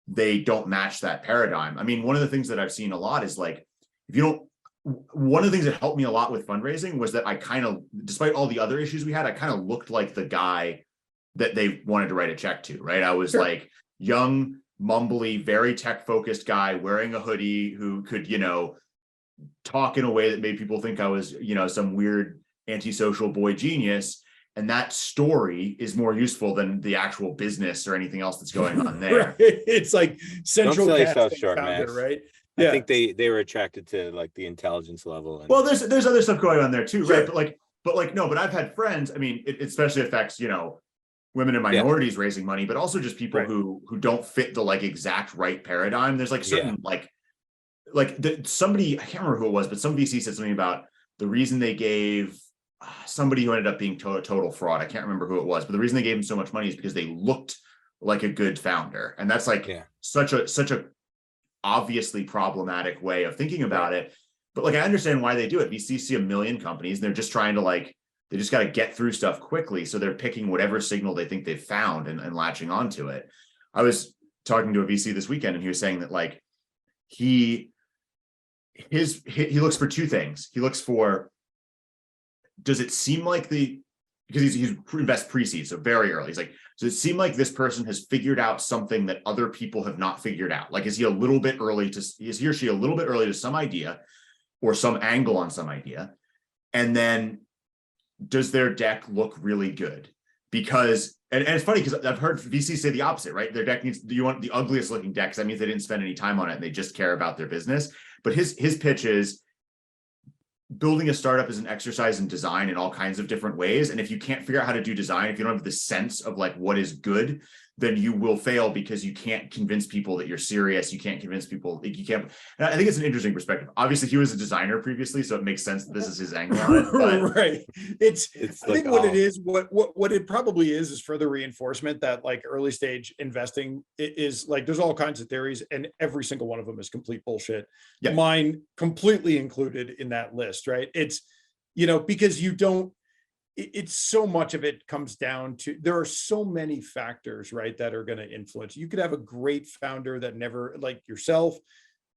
[SPEAKER 1] they don't match that paradigm. I mean, one of the things that I've seen a lot is like, one of the things that helped me a lot with fundraising was that I kind of, despite all the other issues we had, I kind of looked like the guy that they wanted to write a check to, right? I was like young, mumbly, very tech focused guy wearing a hoodie who could, talk in a way that made people think I was, some weird antisocial boy genius. And that story is more useful than the actual business or anything else that's going on there.
[SPEAKER 2] Right. It's like central
[SPEAKER 3] Don't sell yourself
[SPEAKER 2] casting
[SPEAKER 3] short,
[SPEAKER 2] founder,
[SPEAKER 3] Max.
[SPEAKER 2] right?
[SPEAKER 3] I think they were attracted to like the intelligence level. And
[SPEAKER 1] well, there's other stuff going on there too, right? But I've had friends. I mean, it especially affects, women and minorities raising money, but also just people who don't fit the like exact right paradigm. There's like certain somebody, I can't remember who it was, but some VC said something about the reason they gave somebody who ended up being total fraud. I can't remember who it was, but the reason they gave him so much money is because they looked like a good founder. And that's like such a obviously problematic way of thinking about it. But like, I understand why they do it. VCs see a million companies and they're just trying to they just got to get through stuff quickly. So they're picking whatever signal they think they've found and latching onto it. I was talking to a VC this weekend and he was saying that like, he looks for two things. He looks for, does it seem like because he's invest pre-seed, so very early. He's like, does it seem like this person has figured out something that other people have not figured out? Like, is he or she a little bit early to some idea or some angle on some idea? And then does their deck look really good? Because, and it's funny because I've heard VCs say the opposite, right? Their deck you want the ugliest looking deck, because that means they didn't spend any time on it and they just care about their business. But his pitch is, building a startup is an exercise in design in all kinds of different ways. And if you can't figure out how to do design, if you don't have the sense of like what is good, then you will fail because you can't convince people that you're serious. You can't convince people that you can't. And I think it's an interesting perspective. Obviously, he was a designer previously, so it makes sense that this is his angle on it. But
[SPEAKER 2] right. I think what it is, what it probably is further reinforcement that like early stage investing is like, there's all kinds of theories and every single one of them is complete bullshit. Yeah. Mine completely included in that list, right? It's, because it's so much of it comes down to, there are so many factors, right, that are going to influence. You could have a great founder that never, like yourself,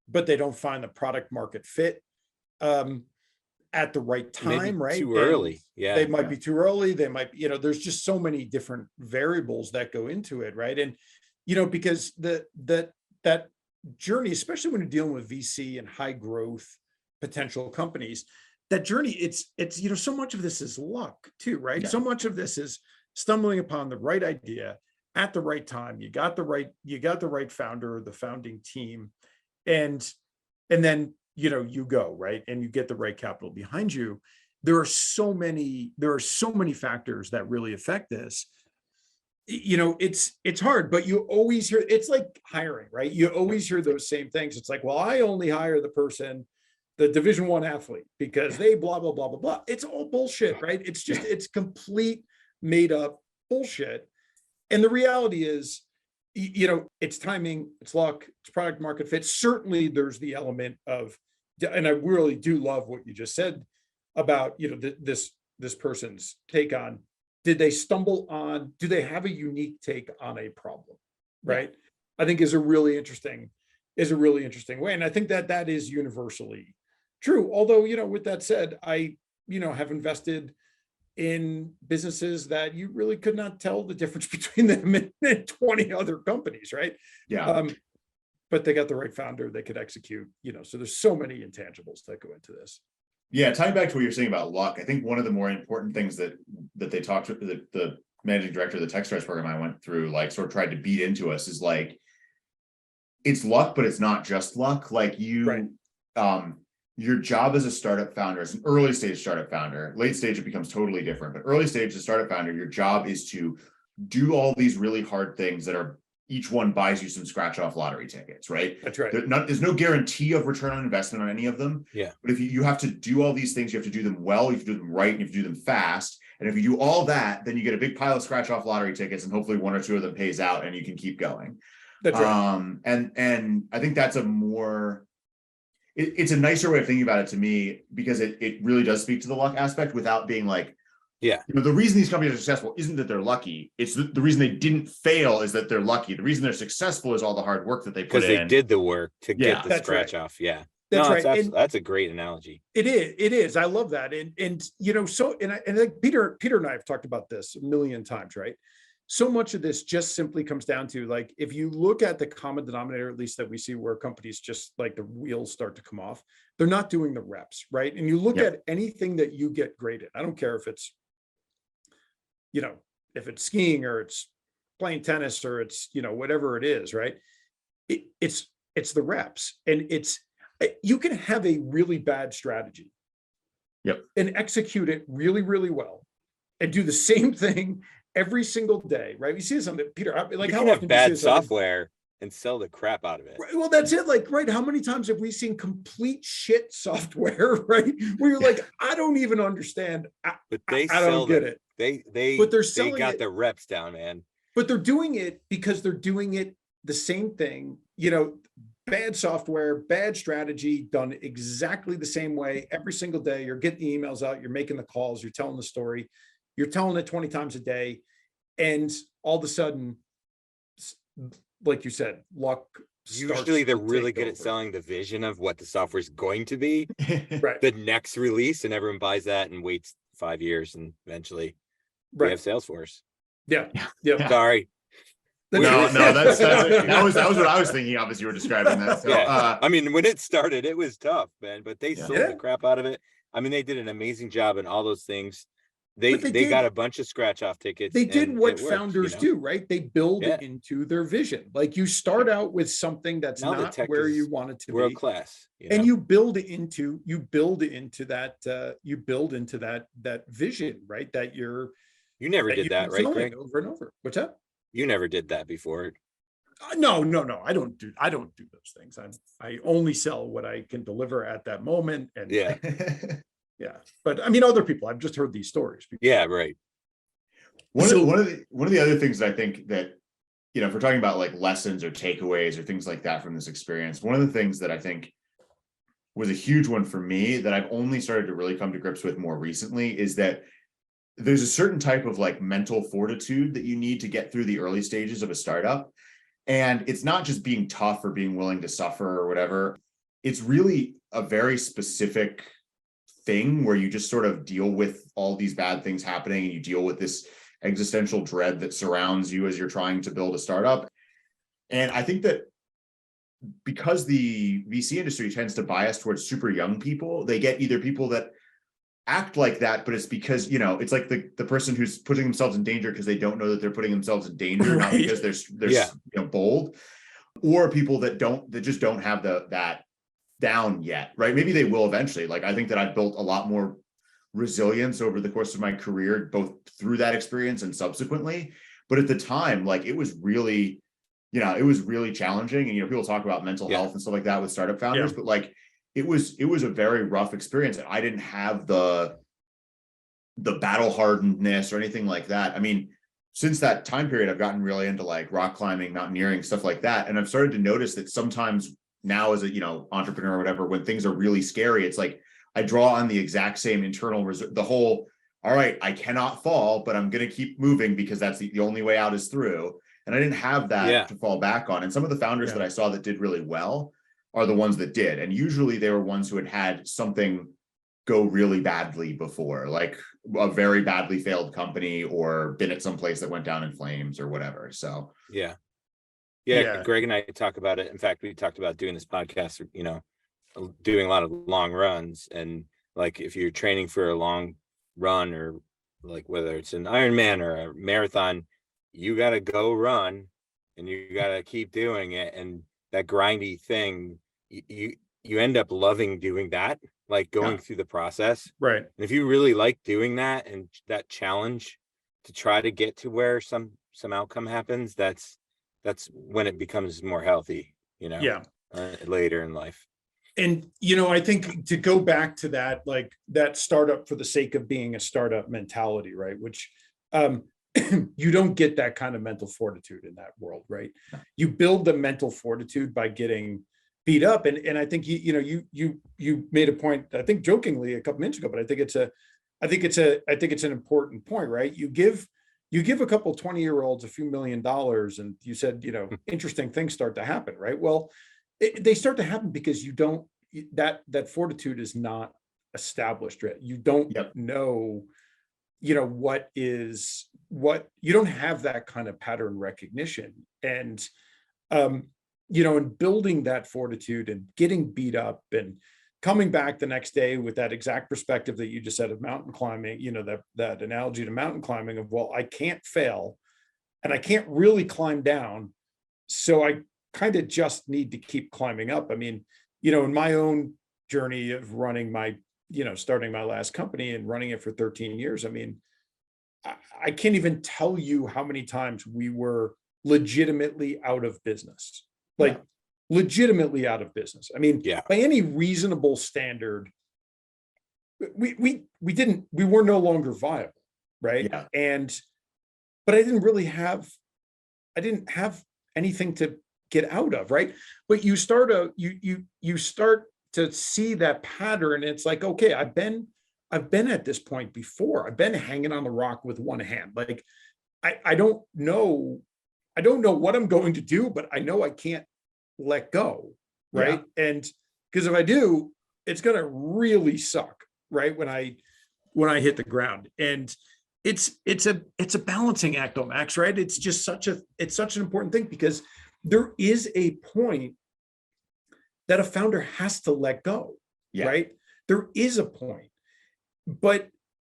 [SPEAKER 2] but they don't find the product market fit at the right time, maybe right?
[SPEAKER 3] Too early. Yeah.
[SPEAKER 2] They might be too early. They might, there's just so many different variables that go into it. Right. And, because that journey, especially when you're dealing with VC and high growth potential companies, that journey, it's so much of this is luck too, right? Yeah. So much of this is stumbling upon the right idea at the right time. You got the right founder, the founding team, and then you go, right, and you get the right capital behind you. There are so many factors that really affect this. It's hard, but you always hear, it's like hiring, right? You always hear those same things. It's like, well, I only hire the person, the Division I athlete, because they blah, blah, blah, blah, blah. It's all bullshit, right? It's just, it's complete made up bullshit. And the reality is, it's timing, it's luck, it's product market fit. Certainly there's the element of, and I really do love what you just said about, this person's take on, do they have a unique take on a problem, right? Yeah. I think is a really interesting way. And I think that is universally true. Although, with that said, I, have invested in businesses that you really could not tell the difference between them and 20 other companies, right?
[SPEAKER 1] Yeah.
[SPEAKER 2] But they got the right founder, they could execute, so there's so many intangibles that go into this.
[SPEAKER 1] Yeah, tying back to what you're saying about luck, I think one of the more important things that they talked to the managing director of the TechStars program I went through, like sort of tried to beat into us, is like, it's luck, but it's not just luck. Like your job as a startup founder, as an early stage startup founder, late stage, it becomes totally different, but early stage as a startup founder, your job is to do all these really hard things that are, each one buys you some scratch off lottery tickets, right?
[SPEAKER 2] That's right.
[SPEAKER 1] There's no guarantee of return on investment on any of them.
[SPEAKER 3] Yeah.
[SPEAKER 1] But if you have to do all these things, you have to do them well, you have to do them right, and you have to do them fast. And if you do all that, then you get a big pile of scratch off lottery tickets, and hopefully one or two of them pays out and you can keep going.
[SPEAKER 2] That's right.
[SPEAKER 1] And I think that's it's a nicer way of thinking about it to me, because it really does speak to the luck aspect without being like, the reason these companies are successful isn't that they're lucky. It's the reason they didn't fail is that they're lucky. The reason they're successful is all the hard work that they put in.
[SPEAKER 3] Because they did the work to get the scratch off. Yeah.
[SPEAKER 2] That's right.
[SPEAKER 3] That's a great analogy.
[SPEAKER 2] It is. I love that. And I think Peter and I have talked about this a million times, right? So much of this just simply comes down to, like, if you look at the common denominator, at least that we see where companies just like the wheels start to come off, they're not doing the reps, right? And you look at anything that you get great at. I don't care if it's, if it's skiing or it's playing tennis or it's, whatever it is, right? It's the reps, and you can have a really bad strategy and execute it really, really well and do the same thing every single day, right? We see something, Peter, like,
[SPEAKER 3] you
[SPEAKER 2] how
[SPEAKER 3] can
[SPEAKER 2] often
[SPEAKER 3] have bad software and sell the crap out of it.
[SPEAKER 2] Right, well, that's it. Like, right. How many times have we seen complete shit software, right? Where you're like, I don't even understand.
[SPEAKER 3] But they
[SPEAKER 2] I don't get it.
[SPEAKER 3] But
[SPEAKER 2] they're
[SPEAKER 3] they
[SPEAKER 2] selling
[SPEAKER 3] got
[SPEAKER 2] it.
[SPEAKER 3] the reps down, man.
[SPEAKER 2] But they're doing it because they're doing it the same thing, bad software, bad strategy, done exactly the same way every single day. You're getting the emails out, you're making the calls, you're telling the story, you're telling it 20 times a day. And all of a sudden, like you said, luck.
[SPEAKER 3] Usually they're really good at selling the vision of what the software is going to be,
[SPEAKER 2] right?
[SPEAKER 3] The next release, and everyone buys that and waits 5 years, and eventually we have Salesforce.
[SPEAKER 2] Yeah.
[SPEAKER 3] Sorry.
[SPEAKER 1] No, that was what I was thinking of as you were describing that. So,
[SPEAKER 3] I mean, when it started, it was tough, man, but they sold the crap out of it. I mean, they did an amazing job in all those things. They got a bunch of scratch off tickets.
[SPEAKER 2] They did what founders do, right? They build into their vision. Like, you start out with something that's not where you want it to be.
[SPEAKER 3] World class.
[SPEAKER 2] And you build into that vision, right? That
[SPEAKER 3] you never did that, right, Greg?
[SPEAKER 2] Over and over. What's that?
[SPEAKER 3] You never did that before.
[SPEAKER 2] No. I don't do those things. I only sell what I can deliver at that moment. And yeah. But I mean, other people, I've just heard these stories.
[SPEAKER 3] Yeah, right.
[SPEAKER 1] One of the other things that I think that, if we're talking about like lessons or takeaways or things like that from this experience, one of the things that I think was a huge one for me that I've only started to really come to grips with more recently is that there's a certain type of like mental fortitude that you need to get through the early stages of a startup. And it's not just being tough or being willing to suffer or whatever. It's really a very specific thing where you just sort of deal with all these bad things happening, and you deal with this existential dread that surrounds you as you're trying to build a startup. And I think that because the VC industry tends to bias towards super young people, they get either people that act like that, but it's because, it's like the person who's putting themselves in danger because they don't know that they're putting themselves in danger, not because they're bold, or people that just don't have that down yet, right? Maybe they will eventually. Like, I think that I've built a lot more resilience over the course of my career, both through that experience and subsequently. But at the time, like, it was really challenging. And, people talk about mental health and stuff like that with startup founders, but like, it was a very rough experience. And I didn't have the battle hardenedness or anything like that. I mean, since that time period, I've gotten really into like rock climbing, mountaineering, stuff like that. And I've started to notice that sometimes now as a, entrepreneur or whatever, when things are really scary, it's like, I draw on the exact same internal reserve, the whole, all right, I cannot fall, but I'm going to keep moving because that's the only way out is through. And I didn't have that to fall back on. And some of the founders that I saw that did really well are the ones that did. And usually they were ones who had something go really badly before, like a very badly failed company or been at some place that went down in flames or whatever. So,
[SPEAKER 3] yeah. Greg and I talk about it. In fact, we talked about doing this podcast, doing a lot of long runs. And like, if you're training for a long run, or like whether it's an Ironman or a marathon, you got to go run and you got to keep doing it. And that grindy thing, you end up loving doing that, like going through the process.
[SPEAKER 2] Right.
[SPEAKER 3] And if you really like doing that and that challenge to try to get to where some outcome happens, that's when it becomes more healthy, later in life.
[SPEAKER 2] And, I think to go back to that, like that startup for the sake of being a startup mentality, right? Which, you don't get that kind of mental fortitude in that world, right? You build the mental fortitude by getting beat up. And I think, you made a point, I think jokingly a couple minutes ago, but I think it's an important point, right? You give a couple 20-year-olds a few $1 million and you said, interesting things start to happen, right? Well, they start to happen because that fortitude is not established yet. You don't know, what you don't have that kind of pattern recognition. And, in building that fortitude and getting beat up and coming back the next day with that exact perspective that you just said of mountain climbing, that analogy to mountain climbing of, well, I can't fail and I can't really climb down. So I kind of just need to keep climbing up. I mean, in my own journey of running my, starting my last company and running it for 13 years, I mean, I can't even tell you how many times we were legitimately out of business, like legitimately out of business. I mean,
[SPEAKER 3] Yeah.
[SPEAKER 2] by any reasonable standard, we were no longer viable, right?
[SPEAKER 1] Yeah.
[SPEAKER 2] But I didn't have anything to get out of, right? But you start to see that pattern. It's like, okay, I've been at this point before. I've been hanging on the rock with one hand. Like, I don't know what I'm going to do, but I know I can't let go, right? And because if I do, it's gonna really suck, right? When I hit the ground. And it's a balancing act, though, Max, right? It's just such an important thing, because there is a point that a founder has to let go, right? There is a point, but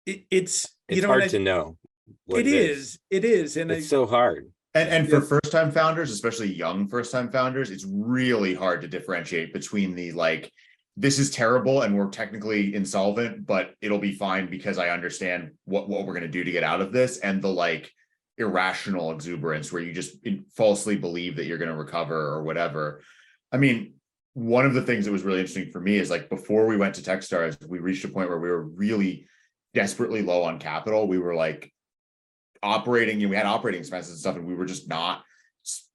[SPEAKER 2] it's
[SPEAKER 3] hard to know what
[SPEAKER 2] it is. And
[SPEAKER 3] it's so hard.
[SPEAKER 1] And for first-time founders, especially young first-time founders, it's really hard to differentiate between the like, this is terrible and we're technically insolvent, but it'll be fine because I understand what we're going to do to get out of this, and the like irrational exuberance where you just falsely believe that you're going to recover or whatever. I mean, one of the things that was really interesting for me is, like, before we went to Techstars, we reached a point where we were really desperately low on capital. We were like operating, we had operating expenses and stuff, and we were just not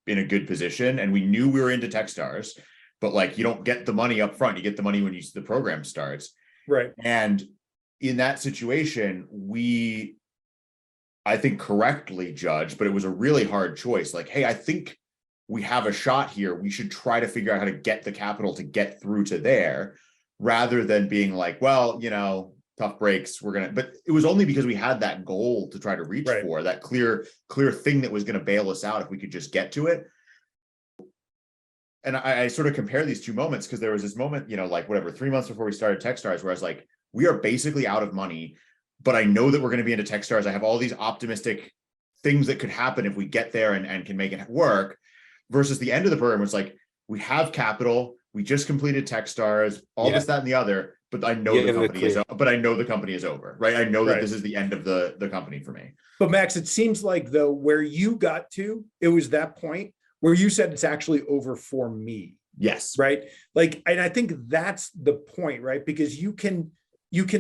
[SPEAKER 1] in a good position. And we knew we were into Techstars, but like, you don't get the money up front, you get the money when the program starts.
[SPEAKER 2] Right.
[SPEAKER 1] And in that situation, we, I think, correctly judged, but it was a really hard choice. Like, hey, I think we have a shot here. We should try to figure out how to get the capital to get through to there, rather than being like, well, tough breaks, but it was only because we had that goal to try to reach for, that clear thing that was going to bail us out if we could just get to it. And I sort of compare these two moments, because there was this moment, like 3 months before we started Techstars, where I was like, we are basically out of money, but I know that we're going to be into Techstars. I have all these optimistic things that could happen if we get there and can make it work, versus the end of the program was like, we have capital, we just completed Techstars, all this, that, and the other, but I know the company is over, right? I know that this is the end of the company for me.
[SPEAKER 2] But Max, it seems like, though, where you got to, it was that point where you said it's actually over for me.
[SPEAKER 1] Yes.
[SPEAKER 2] Right. Like, and I think that's the point, right? Because you can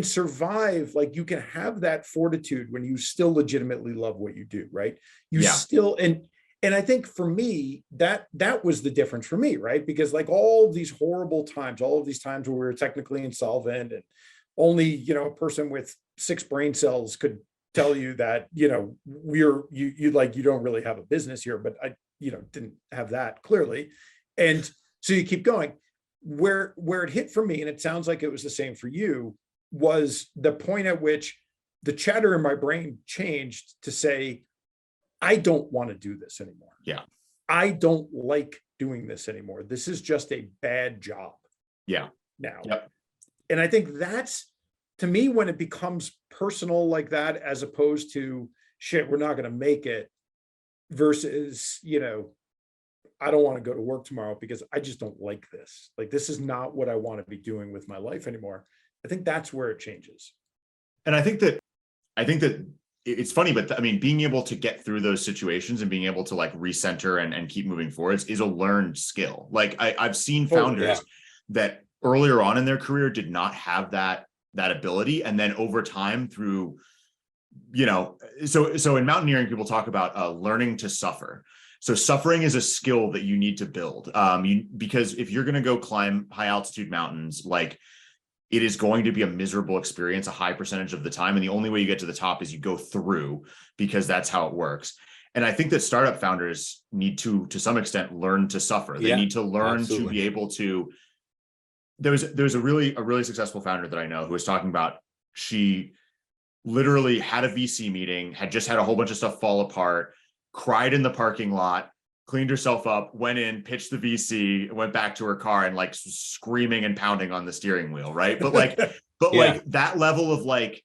[SPEAKER 2] survive, like, you can have that fortitude when you still legitimately love what you do, right? You still, and I think for me, that was the difference for me, right? Because like all of these horrible times, all of these times where we were technically insolvent, and only, a person with 6 brain cells could tell you that, you don't really have a business here, but I, didn't have that clearly. And so you keep going. Where it hit for me, and it sounds like it was the same for you, was the point at which the chatter in my brain changed to say, I don't want to do this anymore.
[SPEAKER 1] Yeah.
[SPEAKER 2] I don't like doing this anymore. This is just a bad job.
[SPEAKER 1] Yeah.
[SPEAKER 2] Now.
[SPEAKER 1] Yep.
[SPEAKER 2] And I think that's, to me, when it becomes personal like that, as opposed to, shit, we're not going to make it, versus, I don't want to go to work tomorrow because I just don't like this. Like, this is not what I want to be doing with my life anymore. I think that's where it changes.
[SPEAKER 1] And I think that it's funny, but I mean, being able to get through those situations and being able to like recenter and keep moving forwards is a learned skill. Like I've seen founders that earlier on in their career did not have that ability. And then over time through, so in mountaineering, people talk about learning to suffer. So suffering is a skill that you need to build, because if you're going to go climb high altitude mountains, like, it is going to be a miserable experience a high percentage of the time. And the only way you get to the top is you go through, because that's how it works. And I think that startup founders need to some extent, learn to suffer. They need to learn to be able to. There's a really successful founder that I know who was talking about, she literally had a VC meeting, had just had a whole bunch of stuff fall apart, cried in the parking lot, cleaned herself up, went in, pitched the VC, went back to her car, and like screaming and pounding on the steering wheel, right? But like, like that level of like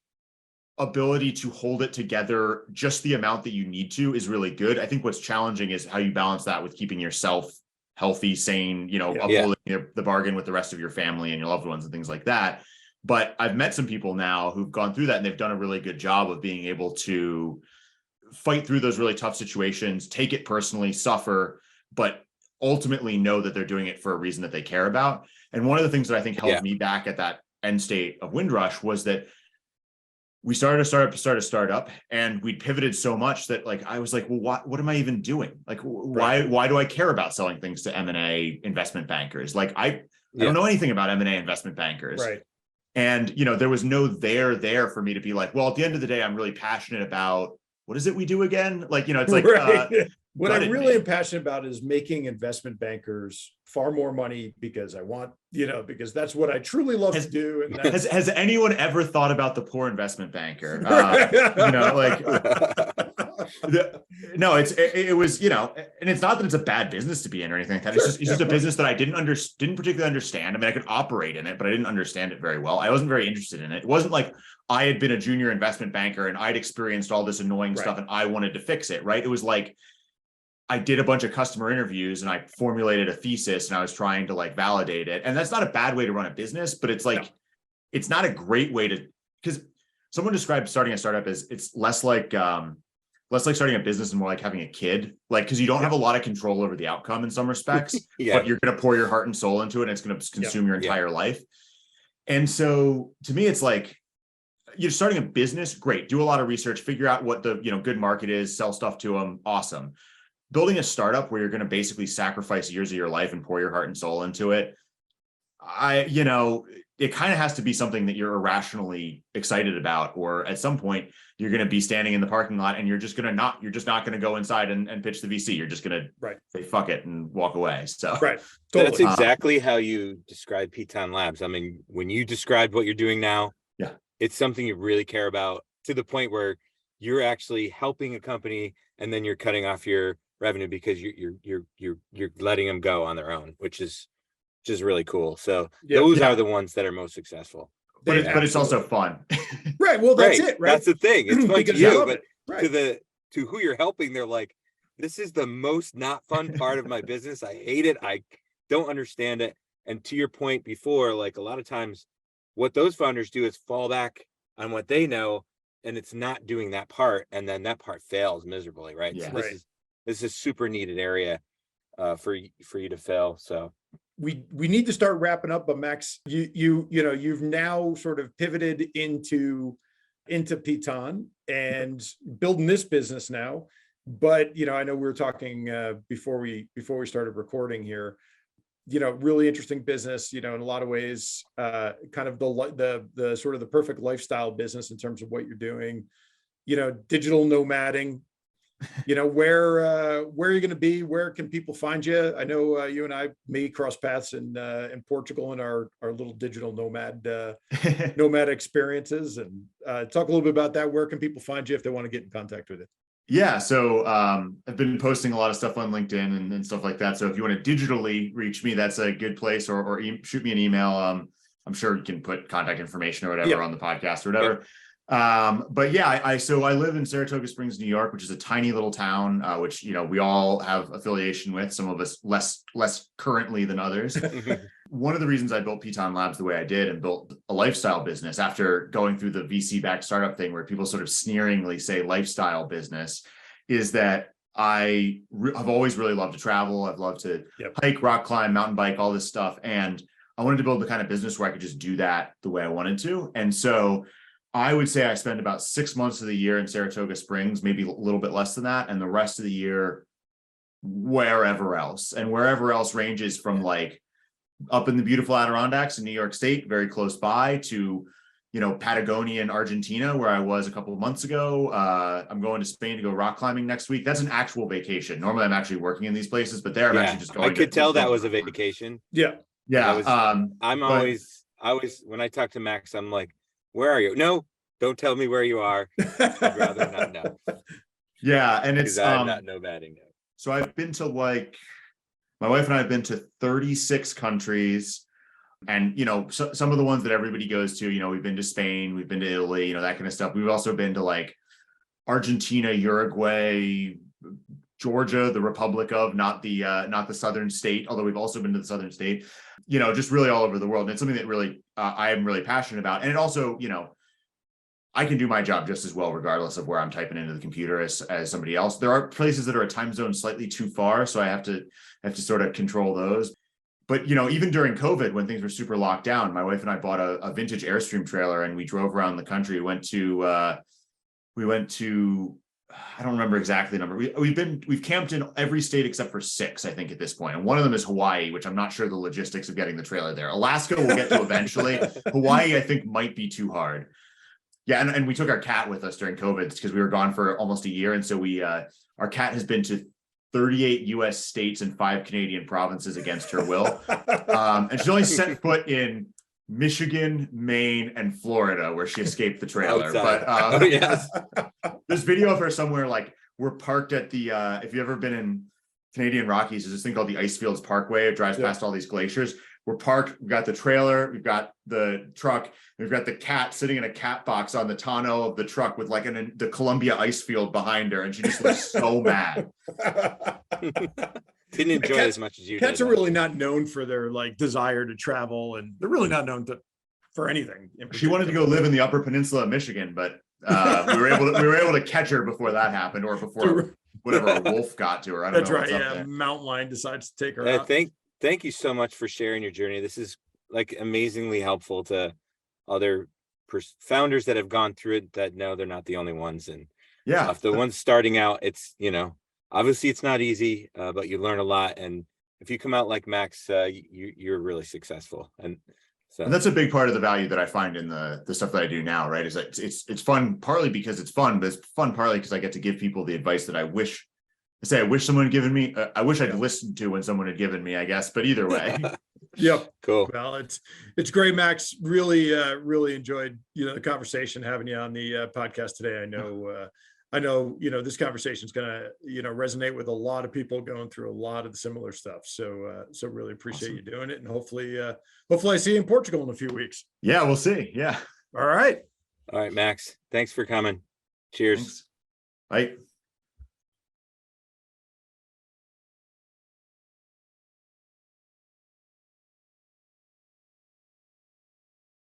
[SPEAKER 1] ability to hold it together, just the amount that you need to, is really good. I think what's challenging is how you balance that with keeping yourself healthy, sane, upholding the bargain with the rest of your family and your loved ones and things like that. But I've met some people now who've gone through that, and they've done a really good job of being able to fight through those really tough situations, take it personally, suffer, but ultimately know that they're doing it for a reason that they care about. And one of the things that I think held
[SPEAKER 3] Yeah.
[SPEAKER 1] me back at that end state of Windrush was that we started a startup, and we'd pivoted so much that like I was like, well, what am I even doing? Like, why do I care about selling things to M&A investment bankers? Like, I don't know anything about M&A investment bankers.
[SPEAKER 2] Right.
[SPEAKER 1] And there was no there for me to be like, well, at the end of the day, I'm really passionate about, what is it we do again? Like, it's like
[SPEAKER 2] Right. What I
[SPEAKER 1] gutted
[SPEAKER 2] really
[SPEAKER 1] me.
[SPEAKER 2] am passionate about is making investment bankers far more money, because I want, because that's what I truly love to do. And that's
[SPEAKER 1] Has anyone ever thought about the poor investment banker? No, it was, and it's not that it's a bad business to be in or anything like that. It's just a business that I didn't particularly understand. I mean, I could operate in it, but I didn't understand it very well. I wasn't very interested in it. It wasn't like I had been a junior investment banker and I'd experienced all this annoying stuff and I wanted to fix it, right? It was like, I did a bunch of customer interviews and I formulated a thesis and I was trying to like validate it. And that's not a bad way to run a business, but it's like, it's not a great way to, because someone described starting a startup as it's less like starting a business and more like having a kid, like, because you don't have a lot of control over the outcome in some respects, but you're going to pour your heart and soul into it and it's going to consume your entire life. And so to me, it's like, you're starting a business, great, do a lot of research, figure out what the good market is, sell stuff to them, awesome. Building a startup where you're going to basically sacrifice years of your life and pour your heart and soul into it, it kind of has to be something that you're irrationally excited about, or at some point you're going to be standing in the parking lot and you're just not going to go inside and pitch the VC. You're just going to say fuck it and walk away. So
[SPEAKER 2] totally.
[SPEAKER 3] That's exactly how you describe PITON Labs. I mean, when you described what you're doing now, it's something you really care about, to the point where you're actually helping a company and then you're cutting off your revenue because you're letting them go on their own, which is just really cool. So those are the ones that are most successful.
[SPEAKER 1] But it's also fun.
[SPEAKER 2] Right. Well, that's it. Right.
[SPEAKER 3] That's the thing. It's fun to you, but
[SPEAKER 2] right.
[SPEAKER 3] to who you're helping, they're like, this is the most not fun part of my business. I hate it. I don't understand it. And to your point before, like, a lot of times what those founders do is fall back on what they know, and it's not doing that part. And then that part fails miserably. Right.
[SPEAKER 1] Yeah.
[SPEAKER 3] So this is a super needed area for you to fail. So
[SPEAKER 2] we need to start wrapping up, but Max, you've now sort of pivoted into PITON and building this business now. But I know we were talking before we started recording here. Really interesting business. In a lot of ways, kind of the sort of the perfect lifestyle business in terms of what you're doing. Digital nomading. Where are you going to be? Where can people find you? I know you and I may cross paths in Portugal in our little digital nomad experiences, and talk a little bit about that. Where can people find you if they want to get in contact with you?
[SPEAKER 1] Yeah, so I've been posting a lot of stuff on LinkedIn and stuff like that. So if you want to digitally reach me, that's a good place, or shoot me an email. I'm sure you can put contact information or whatever on the podcast or whatever. But yeah, I live in Saratoga Springs, New York, which is a tiny little town, which, we all have affiliation with, some of us less currently than others. One of the reasons I built PITON Labs the way I did and built a lifestyle business after going through the VC-backed startup thing, where people sort of sneeringly say lifestyle business, is that I've always really loved to travel. I've loved to hike, rock climb, mountain bike, all this stuff. And I wanted to build the kind of business where I could just do that the way I wanted to. And so I would say I spend about 6 months of the year in Saratoga Springs, maybe a little bit less than that. And the rest of the year, wherever else. And wherever else ranges from like up in the beautiful Adirondacks in New York State, very close by, to, Patagonia in Argentina, where I was a couple of months ago. I'm going to Spain to go rock climbing next week. That's an actual vacation. Normally I'm actually working in these places, but there I'm actually just going.
[SPEAKER 3] I could tell that was a vacation.
[SPEAKER 2] Yeah.
[SPEAKER 3] I'm always, when I talk to Max, I'm like, where are you? No, don't tell me where you are. I'd rather not know.
[SPEAKER 1] Yeah. And it's
[SPEAKER 3] I'm not nomading now.
[SPEAKER 1] So I've been to my wife and I have been to 36 countries, and, some of the ones that everybody goes to, we've been to Spain, we've been to Italy, that kind of stuff. We've also been to like Argentina, Uruguay, Georgia, the Republic of, not the southern state, although we've also been to the southern state, just really all over the world. And it's something that really, I am really passionate about. And it also, I can do my job just as well, regardless of where I'm typing into the computer as somebody else. There are places that are a time zone slightly too far, so I have to sort of control those. But even during COVID, when things were super locked down, my wife and I bought a vintage Airstream trailer and we drove around the country. We went to I don't remember exactly the number. We've camped in every state except for 6, I think, at this point. And one of them is Hawaii, which I'm not sure the logistics of getting the trailer there. Alaska we'll get to eventually. Hawaii, I think, might be too hard. Yeah, and we took our cat with us during COVID because we were gone for almost a year. And so our cat has been to 38 US states and 5 Canadian provinces against her will. And she's only set foot in Michigan, Maine, and Florida, where she escaped the trailer.
[SPEAKER 3] Outside.
[SPEAKER 1] But yes. There's video of her somewhere, like we're parked at the if you've ever been in Canadian Rockies, there's this thing called the Icefields Parkway. It drives past all these glaciers. We're parked, we've got the trailer, we've got the truck, we've got the cat sitting in a cat box on the tonneau of the truck with like the Columbia ice field behind her, and she just looks so mad.
[SPEAKER 3] Didn't enjoy it as much as you did.
[SPEAKER 2] Cats are really not known for their like desire to travel, and they're really not known for anything.
[SPEAKER 1] She wanted to go live in the Upper Peninsula of Michigan, but we were able to catch her before that happened, or before whatever a wolf got to her. I don't know.
[SPEAKER 2] That's right. Yeah, mountain lion decides to take her out.
[SPEAKER 3] Thank you so much for sharing your journey. This is like amazingly helpful to other founders that have gone through it, that know they're not the only ones. And
[SPEAKER 1] yeah,
[SPEAKER 3] the ones starting out, it's obviously it's not easy, but you learn a lot. And if you come out like Max, you're really successful. And so
[SPEAKER 1] that's a big part of the value that I find in the stuff that I do now, right? Is that it's fun partly because it's fun, but it's fun partly because I get to give people the advice that I wish someone had given me. I wish I'd listened to when someone had given me, I guess. But either way.
[SPEAKER 2] Yep.
[SPEAKER 3] Cool.
[SPEAKER 2] Well, it's great, Max. Really enjoyed the conversation, having you on the podcast today. I know this conversation is gonna resonate with a lot of people going through a lot of the similar stuff. So really appreciate you doing it, and hopefully I see you in Portugal in a few weeks.
[SPEAKER 1] Yeah, we'll see. Yeah.
[SPEAKER 2] All right,
[SPEAKER 3] Max. Thanks for coming. Cheers.
[SPEAKER 1] Thanks. Bye.